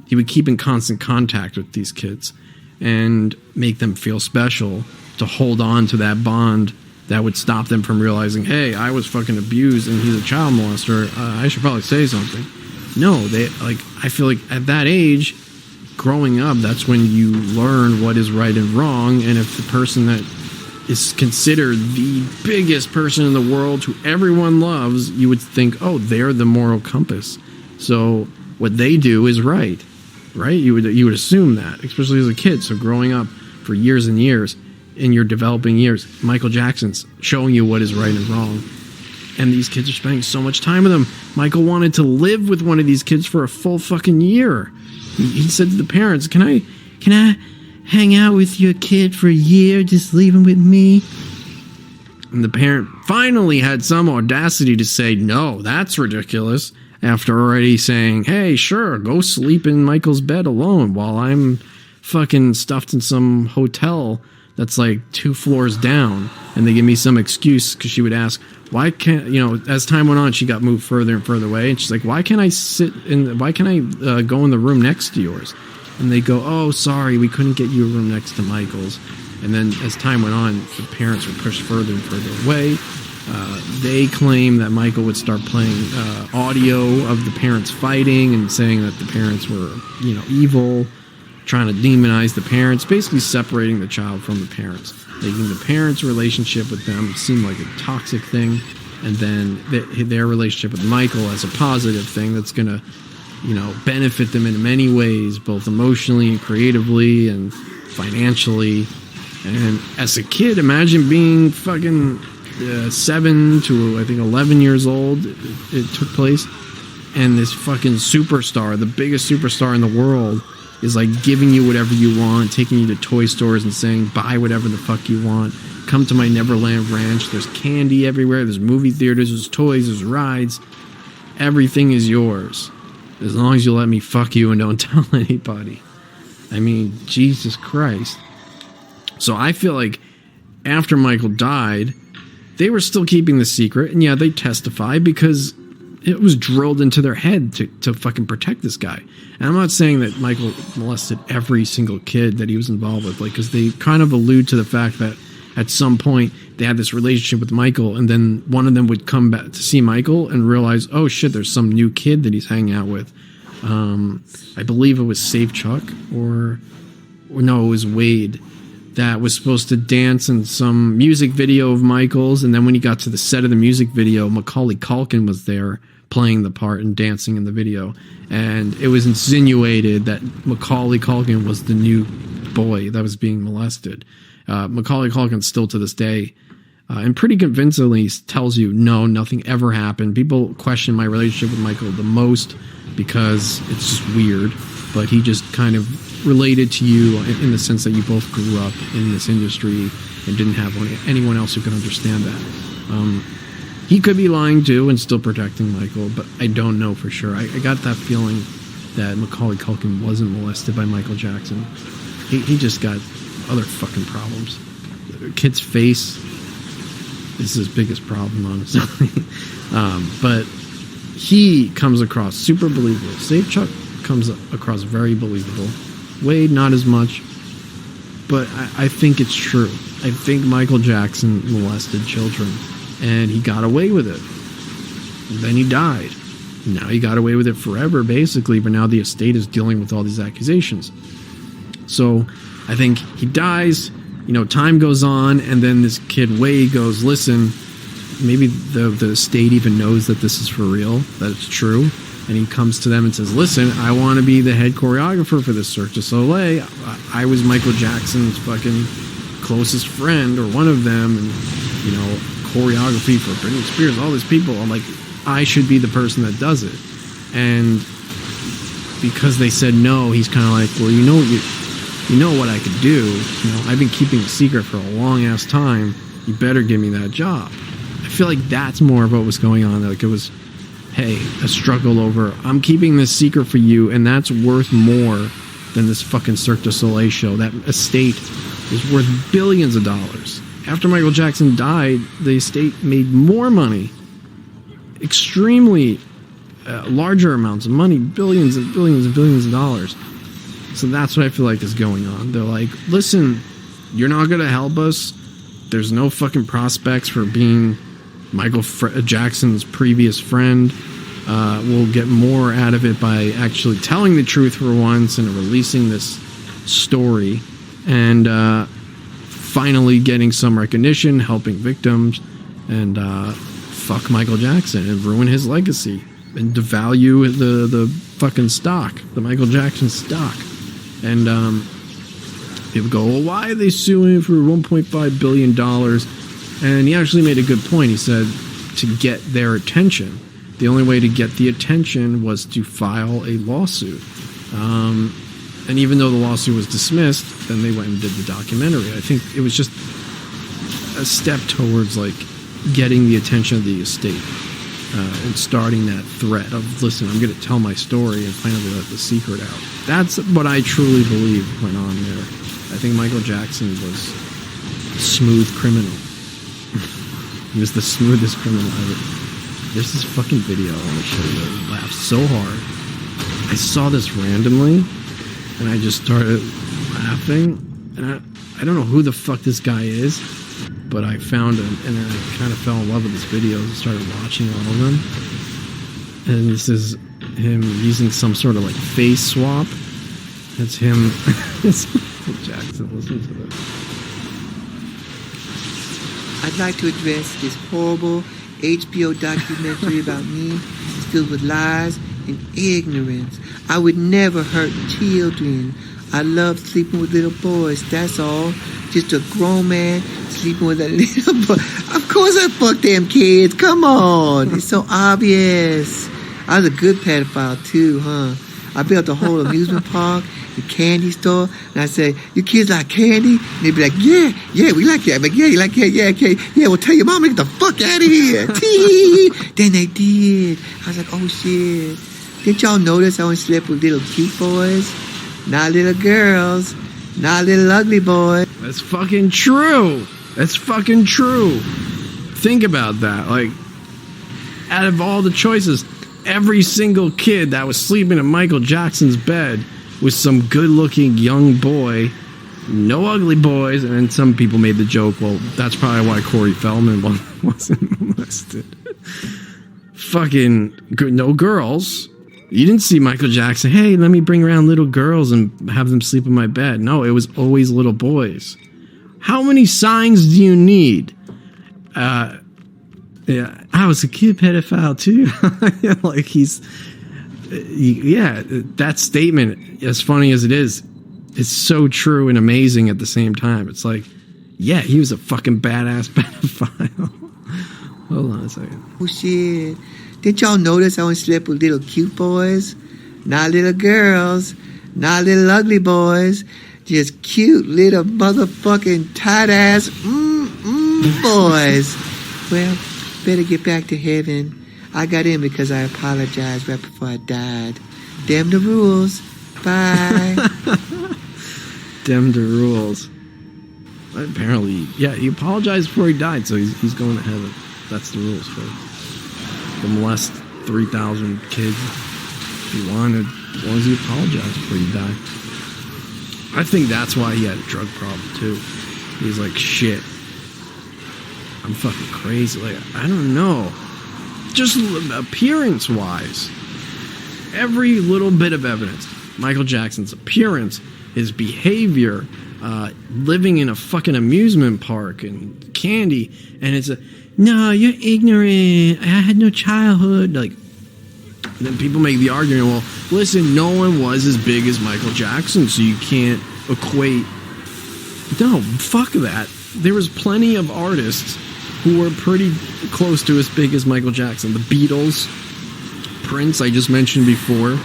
[SPEAKER 11] He would keep in constant contact with these kids and make them feel special, to hold on to that bond that would stop them from realizing, hey, I was fucking abused and he's a child molester, I should probably say something. No, I feel like at that age, growing up, that's when you learn what is right and wrong. And if the person that is considered the biggest person in the world who everyone loves, you would think, oh, they're the moral compass, so what they do is right? You would assume that, especially as a kid. So growing up for years and years, in your developing years, Michael Jackson's showing you what is right and wrong. And these kids are spending so much time with him. Michael wanted to live with one of these kids for a full fucking year. He said to the parents, can I hang out with your kid for a year? Just leave him with me. And the parent finally had some audacity to say, no, that's ridiculous. After already saying, hey, sure, go sleep in Michael's bed alone while I'm fucking stuffed in some hotel that's like 2 floors down. And they give me some excuse, because she would ask, why can't, as time went on, she got moved further and further away. And she's like, why can't I go in the room next to yours? And they go, oh, sorry, we couldn't get you a room next to Michael's. And then as time went on, the parents were pushed further and further away. They claim that Michael would start playing audio of the parents fighting and saying that the parents were, evil, trying to demonize the parents, basically separating the child from the parents, making the parents' relationship with them seem like a toxic thing, and then their relationship with Michael as a positive thing that's going to, benefit them in many ways, both emotionally and creatively and financially. And as a kid, imagine being fucking 7 to, I think, 11 years old, it took place, and this fucking superstar, the biggest superstar in the world, is like giving you whatever you want, taking you to toy stores and saying, buy whatever the fuck you want, come to my Neverland Ranch, there's candy everywhere, there's movie theaters, there's toys, there's rides, everything is yours, as long as you let me fuck you and don't tell anybody. I mean, Jesus Christ. So I feel like after Michael died, they were still keeping the secret, and yeah, they testified because it was drilled into their head to fucking protect this guy. And I'm not saying that Michael molested every single kid that he was involved with, because they kind of allude to the fact that at some point they had this relationship with Michael, and then one of them would come back to see Michael and realize, oh shit, there's some new kid that he's hanging out with. I believe it was Safe Chuck, or no, it was Wade, that was supposed to dance in some music video of Michael's, and then when he got to the set of the music video, Macaulay Culkin was there playing the part and dancing in the video, and it was insinuated that Macaulay Culkin was the new boy that was being molested. Macaulay Culkin still to this day, and pretty convincingly tells you, no, nothing ever happened. People question my relationship with Michael the most because it's just weird, but he just kind of related to you in the sense that you both grew up in this industry and didn't have anyone else who could understand that. He could be lying too and still protecting Michael, but I don't know for sure. I got that feeling that Macaulay Culkin wasn't molested by Michael Jackson. He just got other fucking problems. The kid's face is his biggest problem, honestly. But he comes across super believable. Safe Chuck comes across very believable. Wade, not as much, but I think it's true. I think Michael Jackson molested children, and he got away with it. And then he died. Now he got away with it forever, basically, but now the estate is dealing with all these accusations. So I think he dies, time goes on, and then this kid Wade goes, listen, maybe the estate even knows that this is for real, that it's true. And he comes to them and says, listen, I want to be the head choreographer for this Cirque du Soleil. I was Michael Jackson's fucking closest friend, or one of them, and, choreography for Britney Spears, all these people. I'm like, I should be the person that does it. And because they said no, he's kind of like, well, you know what I could do. I've been keeping a secret for a long-ass time. You better give me that job. I feel like that's more of what was going on. Like, it was, hey, a struggle over, I'm keeping this secret for you, and that's worth more than this fucking Cirque du Soleil show. That estate is worth billions of dollars. After Michael Jackson died, the estate made more money, extremely larger amounts of money, billions and billions and billions of dollars. So that's what I feel like is going on. They're like, listen, you're not going to help us. There's no fucking prospects for being Michael Jackson's previous friend. We'll get more out of it by actually telling the truth for once and releasing this story and finally getting some recognition, helping victims, and fuck Michael Jackson and ruin his legacy and devalue the fucking stock, the Michael Jackson stock. And people go, well, why are they suing for $1.5 billion? And he actually made a good point. He said to get their attention. The only way to get the attention was to file a lawsuit. And even though the lawsuit was dismissed, then they went and did the documentary. I think it was just a step towards like getting the attention of the estate and starting that threat of, listen, I'm going to tell my story and finally let the secret out. That's what I truly believe went on there. I think Michael Jackson was a smooth criminal. He was the smoothest criminal ever. There's this fucking video I want to show you. I laughed so hard. I saw this randomly, and I just started laughing. And I don't know who the fuck this guy is, but I found him, and then I kind of fell in love with his videos and started watching all of them. And this is him using some sort of like face swap. It's him. It's Jackson. Listen to this.
[SPEAKER 18] I'd like to address this horrible HBO documentary about me. It's filled with lies and ignorance. I would never hurt children. I love sleeping with little boys, that's all. Just a grown man sleeping with a little boy. Of course I fuck them kids. Come on. It's so obvious. I was a good pedophile too, huh? I built a whole amusement park, the candy store, and I said, you kids like candy? And they'd be like, yeah, we like that. I'm like, yeah, you like that? Yeah, okay. Yeah, well, tell your mom to get the fuck out of here. Tee. Then they did. I was like, oh, shit. Didn't y'all notice I only slept with little cute boys? Not little girls. Not little ugly boys.
[SPEAKER 11] That's fucking true. That's fucking true. Think about that. Like, out of all the choices, every single kid that was sleeping in Michael Jackson's bed was some good-looking young boy, no ugly boys, and then some people made the joke, well, that's probably why Corey Feldman wasn't molested. Fucking no girls. You didn't see Michael Jackson, hey, let me bring around little girls and have them sleep in my bed. No, it was always little boys. How many signs do you need? Yeah, I was a kid pedophile too. Like that statement, as funny as it is so true and amazing at the same time. It's like, yeah, he was a fucking badass pedophile. Hold on a second.
[SPEAKER 18] Oh shit. Didn't y'all notice I only slept with little cute boys? Not little girls. Not little ugly boys. Just cute little motherfucking tight ass boys. Well, better get back to heaven. I got in because I apologized right before I died. Damn the rules. Bye.
[SPEAKER 11] Damn the rules. Apparently, yeah, he apologized before he died, so he's going to heaven. That's the rules for the molest 3,000 kids he wanted, as long as he apologized before he died. I think that's why he had a drug problem too. He's like, shit, I'm fucking crazy. Like, I don't know. Just appearance-wise, every little bit of evidence. Michael Jackson's appearance, his behavior, living in a fucking amusement park and candy, and it's a, no, you're ignorant. I had no childhood. Like, then people make the argument, well, listen, no one was as big as Michael Jackson, so you can't equate. No, fuck that. There was plenty of artists who were pretty close to as big as Michael Jackson. The Beatles, Prince, I just mentioned before.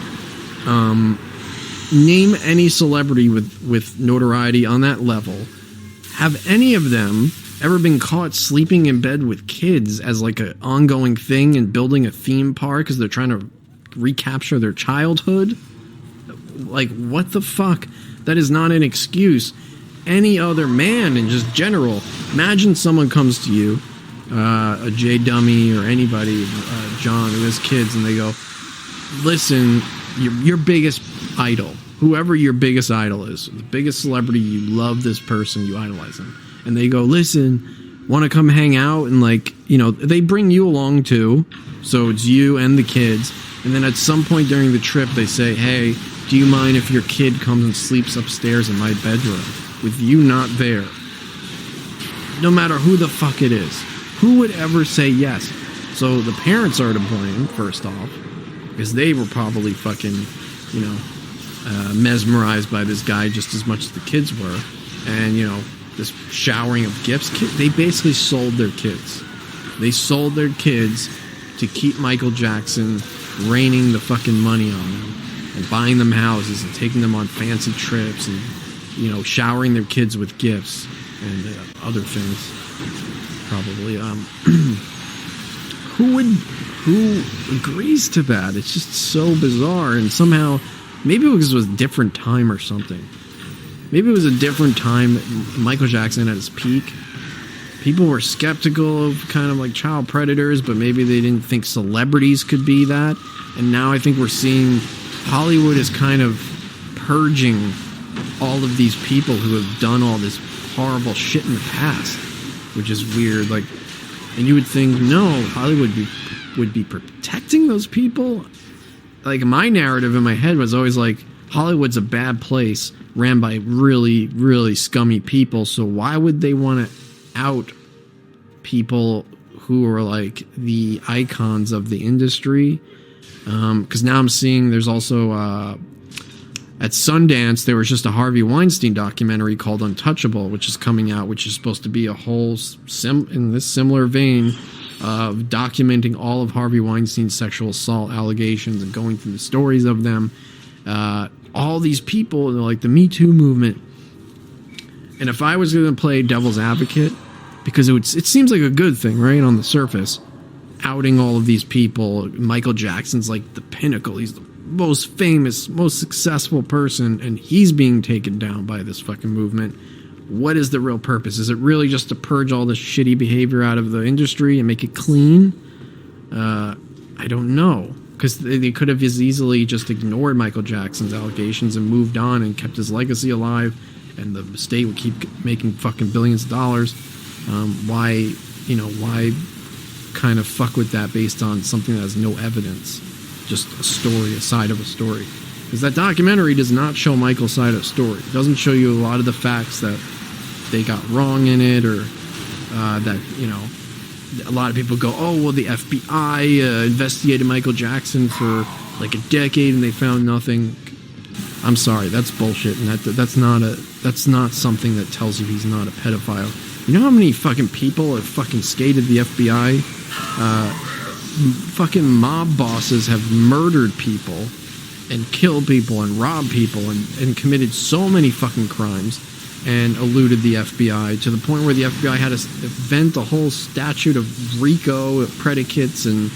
[SPEAKER 11] Name any celebrity with notoriety on that level. Have any of them ever been caught sleeping in bed with kids as like an ongoing thing and building a theme park because they're trying to recapture their childhood? Like, what the fuck? That is not an excuse. any other man in just general. Imagine someone comes to you, a J Dummy or anybody, John, who has kids, and they go, listen, your biggest idol, whoever your biggest idol is, the biggest celebrity, you love this person, you idolize them. And they go, listen, want to come hang out? And like, you know, they bring you along too. So it's you and the kids. And then at some point during the trip, they say, hey, do you mind if your kid comes and sleeps upstairs in my bedroom with you not there? No matter who the fuck it is. Who would ever say yes? So the parents are to blame, first off, because they were probably fucking, you know, mesmerized by this guy just as much as the kids were. And, you know, this showering of gifts, they basically sold their kids. They sold their kids to keep Michael Jackson raining the fucking money on them and buying them houses and taking them on fancy trips and, you know, showering their kids with gifts and other things. Probably. Who agrees to that? It's just so bizarre. And somehow, maybe because it was a different time or something. Maybe it was a different time, Michael Jackson at his peak. People were skeptical of kind of like child predators, but maybe they didn't think celebrities could be that. And now I think we're seeing Hollywood is kind of purging all of these people who have done all this horrible shit in the past, which is weird. Like, and you would think, no, Hollywood would be protecting those people. Like, my narrative in my head was always like, Hollywood's a bad place ran by really, really scummy people. So why would they want to out people who are like the icons of the industry? Because now I'm seeing there's also at Sundance there was just a Harvey Weinstein documentary called Untouchable, which is coming out, which is supposed to be a whole in this similar vein of documenting all of Harvey Weinstein's sexual assault allegations and going through the stories of them. All these people, like the Me Too movement. And if I was going to play devil's advocate, because it seems like a good thing, right, on the surface, outing all of these people. Michael Jackson's like the pinnacle. He's the most famous, most successful person, and he's being taken down by this fucking movement. What is the real purpose? Is it really just to purge all this shitty behavior out of the industry and make it clean? I don't know. Because they could have as easily just ignored Michael Jackson's allegations and moved on and kept his legacy alive, and the state would keep making fucking billions of dollars. Why kind of fuck with that based on something that has no evidence? Just a story, a side of a story. Because that documentary does not show Michael's side of the story. It doesn't show you a lot of the facts that they got wrong in it, or that, you know, a lot of people go, oh, well, the FBI investigated Michael Jackson for like a decade and they found nothing. I'm sorry, that's bullshit, and that's not something that tells you he's not a pedophile. You know how many fucking people have fucking skated the FBI? Fucking mob bosses have murdered people and killed people and robbed people and committed so many fucking crimes and eluded the FBI to the point where the FBI had to invent a whole statute of RICO predicates and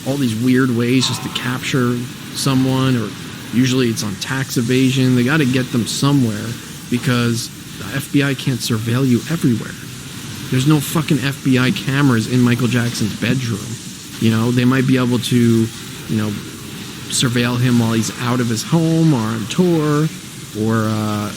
[SPEAKER 11] all these weird ways just to capture someone, or usually it's on tax evasion. They got to get them somewhere because the FBI can't surveil you everywhere. There's no fucking FBI cameras in Michael Jackson's bedroom. You know, they might be able to, you know, surveil him while he's out of his home or on tour, or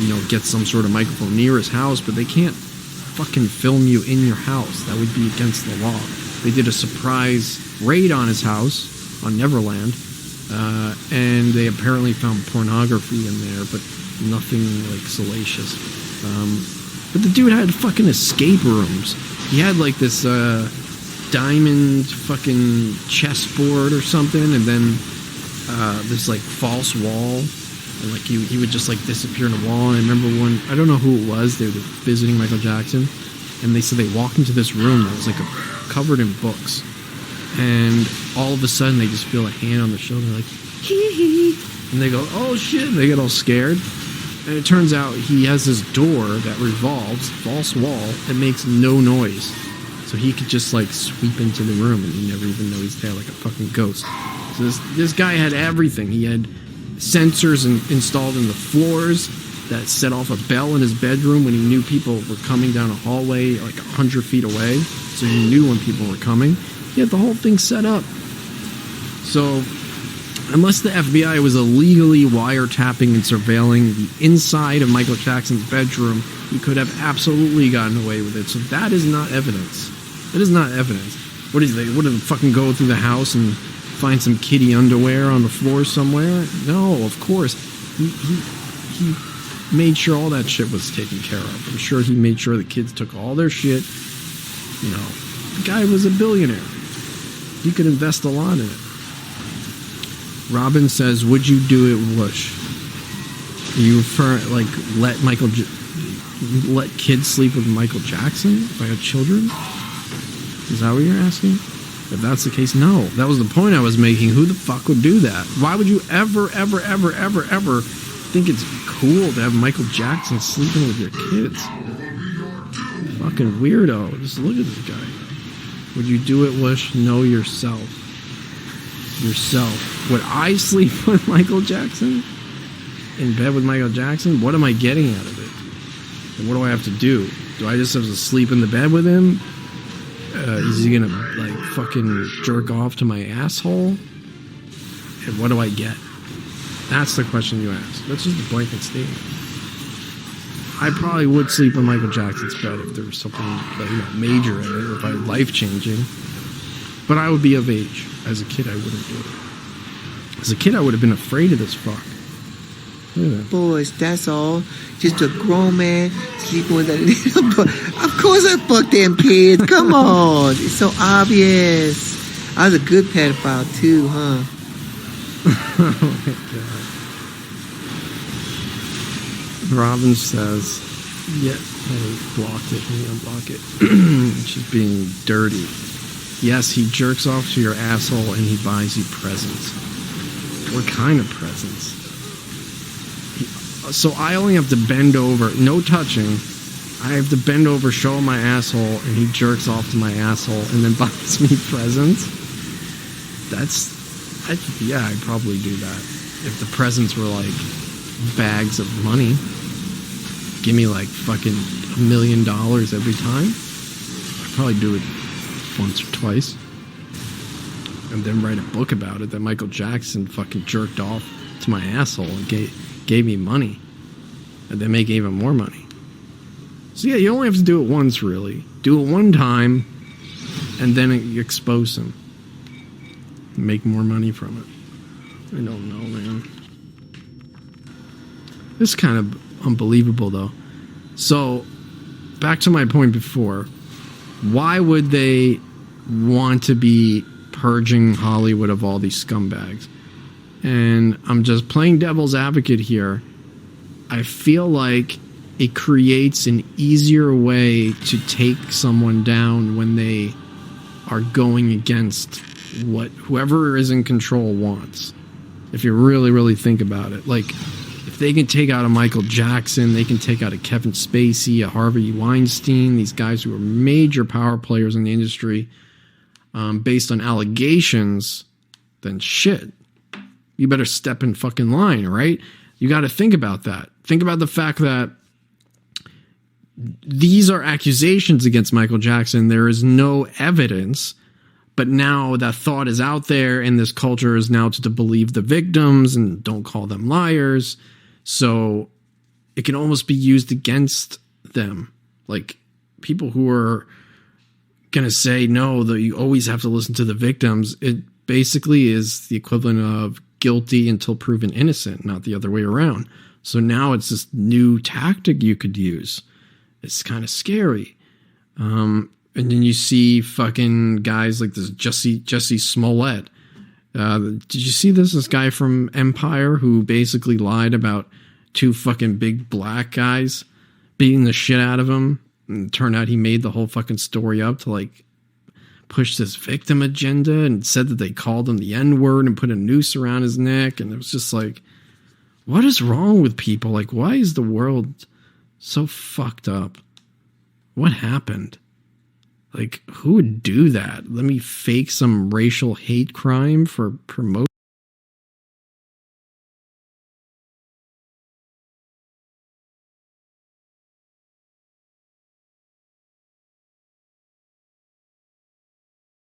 [SPEAKER 11] you know, get some sort of microphone near his house, but they can't fucking film you in your house. That would be against the law. They did a surprise raid on his house on Neverland, and they apparently found pornography in there, but nothing like salacious. But the dude had fucking escape rooms. He had like this diamond fucking chessboard or something, and then this like false wall. And like he would just like disappear in a wall. And I remember one, I don't know who it was, they were visiting Michael Jackson, and they said they walked into this room that was like covered in books, and all of a sudden they just feel a hand on the shoulder, like hee hee, and they go, oh shit, and they get all scared. And it turns out he has this door that revolves, false wall, and makes no noise, so he could just like sweep into the room and you never even know he's there, like a fucking ghost. So this guy had everything. He had sensors installed in the floors. that set off a bell in his bedroom when he knew people were coming down a hallway like 100 feet away, so he knew when people were coming. He had the whole thing set up. So unless the FBI was illegally wiretapping and surveilling the inside of Michael Jackson's bedroom, he could have absolutely gotten away with it. So that is not evidence. That is not evidence. What is they? What did they fucking go through the house and find some kitty underwear on the floor somewhere? No, of course. He made sure all that shit was taken care of. I'm sure he made sure the kids took all their shit. You know, the guy was a billionaire. He could invest a lot in it. Robin says, "Would you do it, Whoosh? You refer like let kids sleep with Michael Jackson if I had children? Is that what you're asking? If that's the case, no. That was the point I was making. Who the fuck would do that? Why would you ever think it's cool to have Michael Jackson sleeping with your kids? Fucking weirdo. Just look at this guy. Would you do it, Whoosh? Know yourself. Yourself. Would I sleep with Michael Jackson? In bed with Michael Jackson? What am I getting out of it? And what do I have to do? Do I just have to sleep in the bed with him? Is he gonna like fucking jerk off to my asshole? And what do I get? That's the question you ask. That's just a blanket statement. I probably would sleep in Michael Jackson's bed if there was something major in it, or if I life changing. But I would be of age. As a kid, I wouldn't do it. As a kid, I would have been afraid of this fuck.
[SPEAKER 18] Boys, that's all. Just a grown man sleeping with that. Of course I fucked them kids. Come on. It's so obvious. I was a good pedophile too, huh?
[SPEAKER 11] Oh my God. Robin says, yeah, I blocked it. Let me unblock it. She's being dirty. Yes, he jerks off to your asshole and he buys you presents. What kind of presents? So I only have to bend over, no touching. I have to bend over, show him my asshole, and he jerks off to my asshole and then buys me presents. Yeah, I'd probably do that. If the presents were like bags of money, give me like fucking $1 million every time, I'd probably do it once or twice. And then write a book about it that Michael Jackson fucking jerked off to my asshole and gave me money, and then make even more money. So yeah, you only have to do it once, really. Do it one time, and then you expose him. Make more money from it. I don't know, man. This is kind of unbelievable, though. So, back to my point before. Why would they want to be purging Hollywood of all these scumbags? And I'm just playing devil's advocate here. I feel like it creates an easier way to take someone down when they are going against what whoever is in control wants. If you really, really think about it. Like, if they can take out a Michael Jackson, they can take out a Kevin Spacey, a Harvey Weinstein, these guys who are major power players in the industry, based on allegations, then shit. You better step in fucking line, right? You got to think about that. Think about the fact that these are accusations against Michael Jackson. There is no evidence, but now that thought is out there, and this culture is now to believe the victims and don't call them liars. So it can almost be used against them. Like, people who are going to say, no, that you always have to listen to the victims. It basically is the equivalent of guilty until proven innocent, not the other way around. So now it's this new tactic you could use. It's kind of scary. And then you see fucking guys like this Jesse Smollett. Did you see this guy from Empire who basically lied about two fucking big black guys beating the shit out of him? And it turned out he made the whole fucking story up to like push this victim agenda, and said that they called him the N-word and put a noose around his neck. And it was just like, what is wrong with people? Like, why is the world so fucked up? What happened? Like, who would do that? Let me fake some racial hate crime for promotion.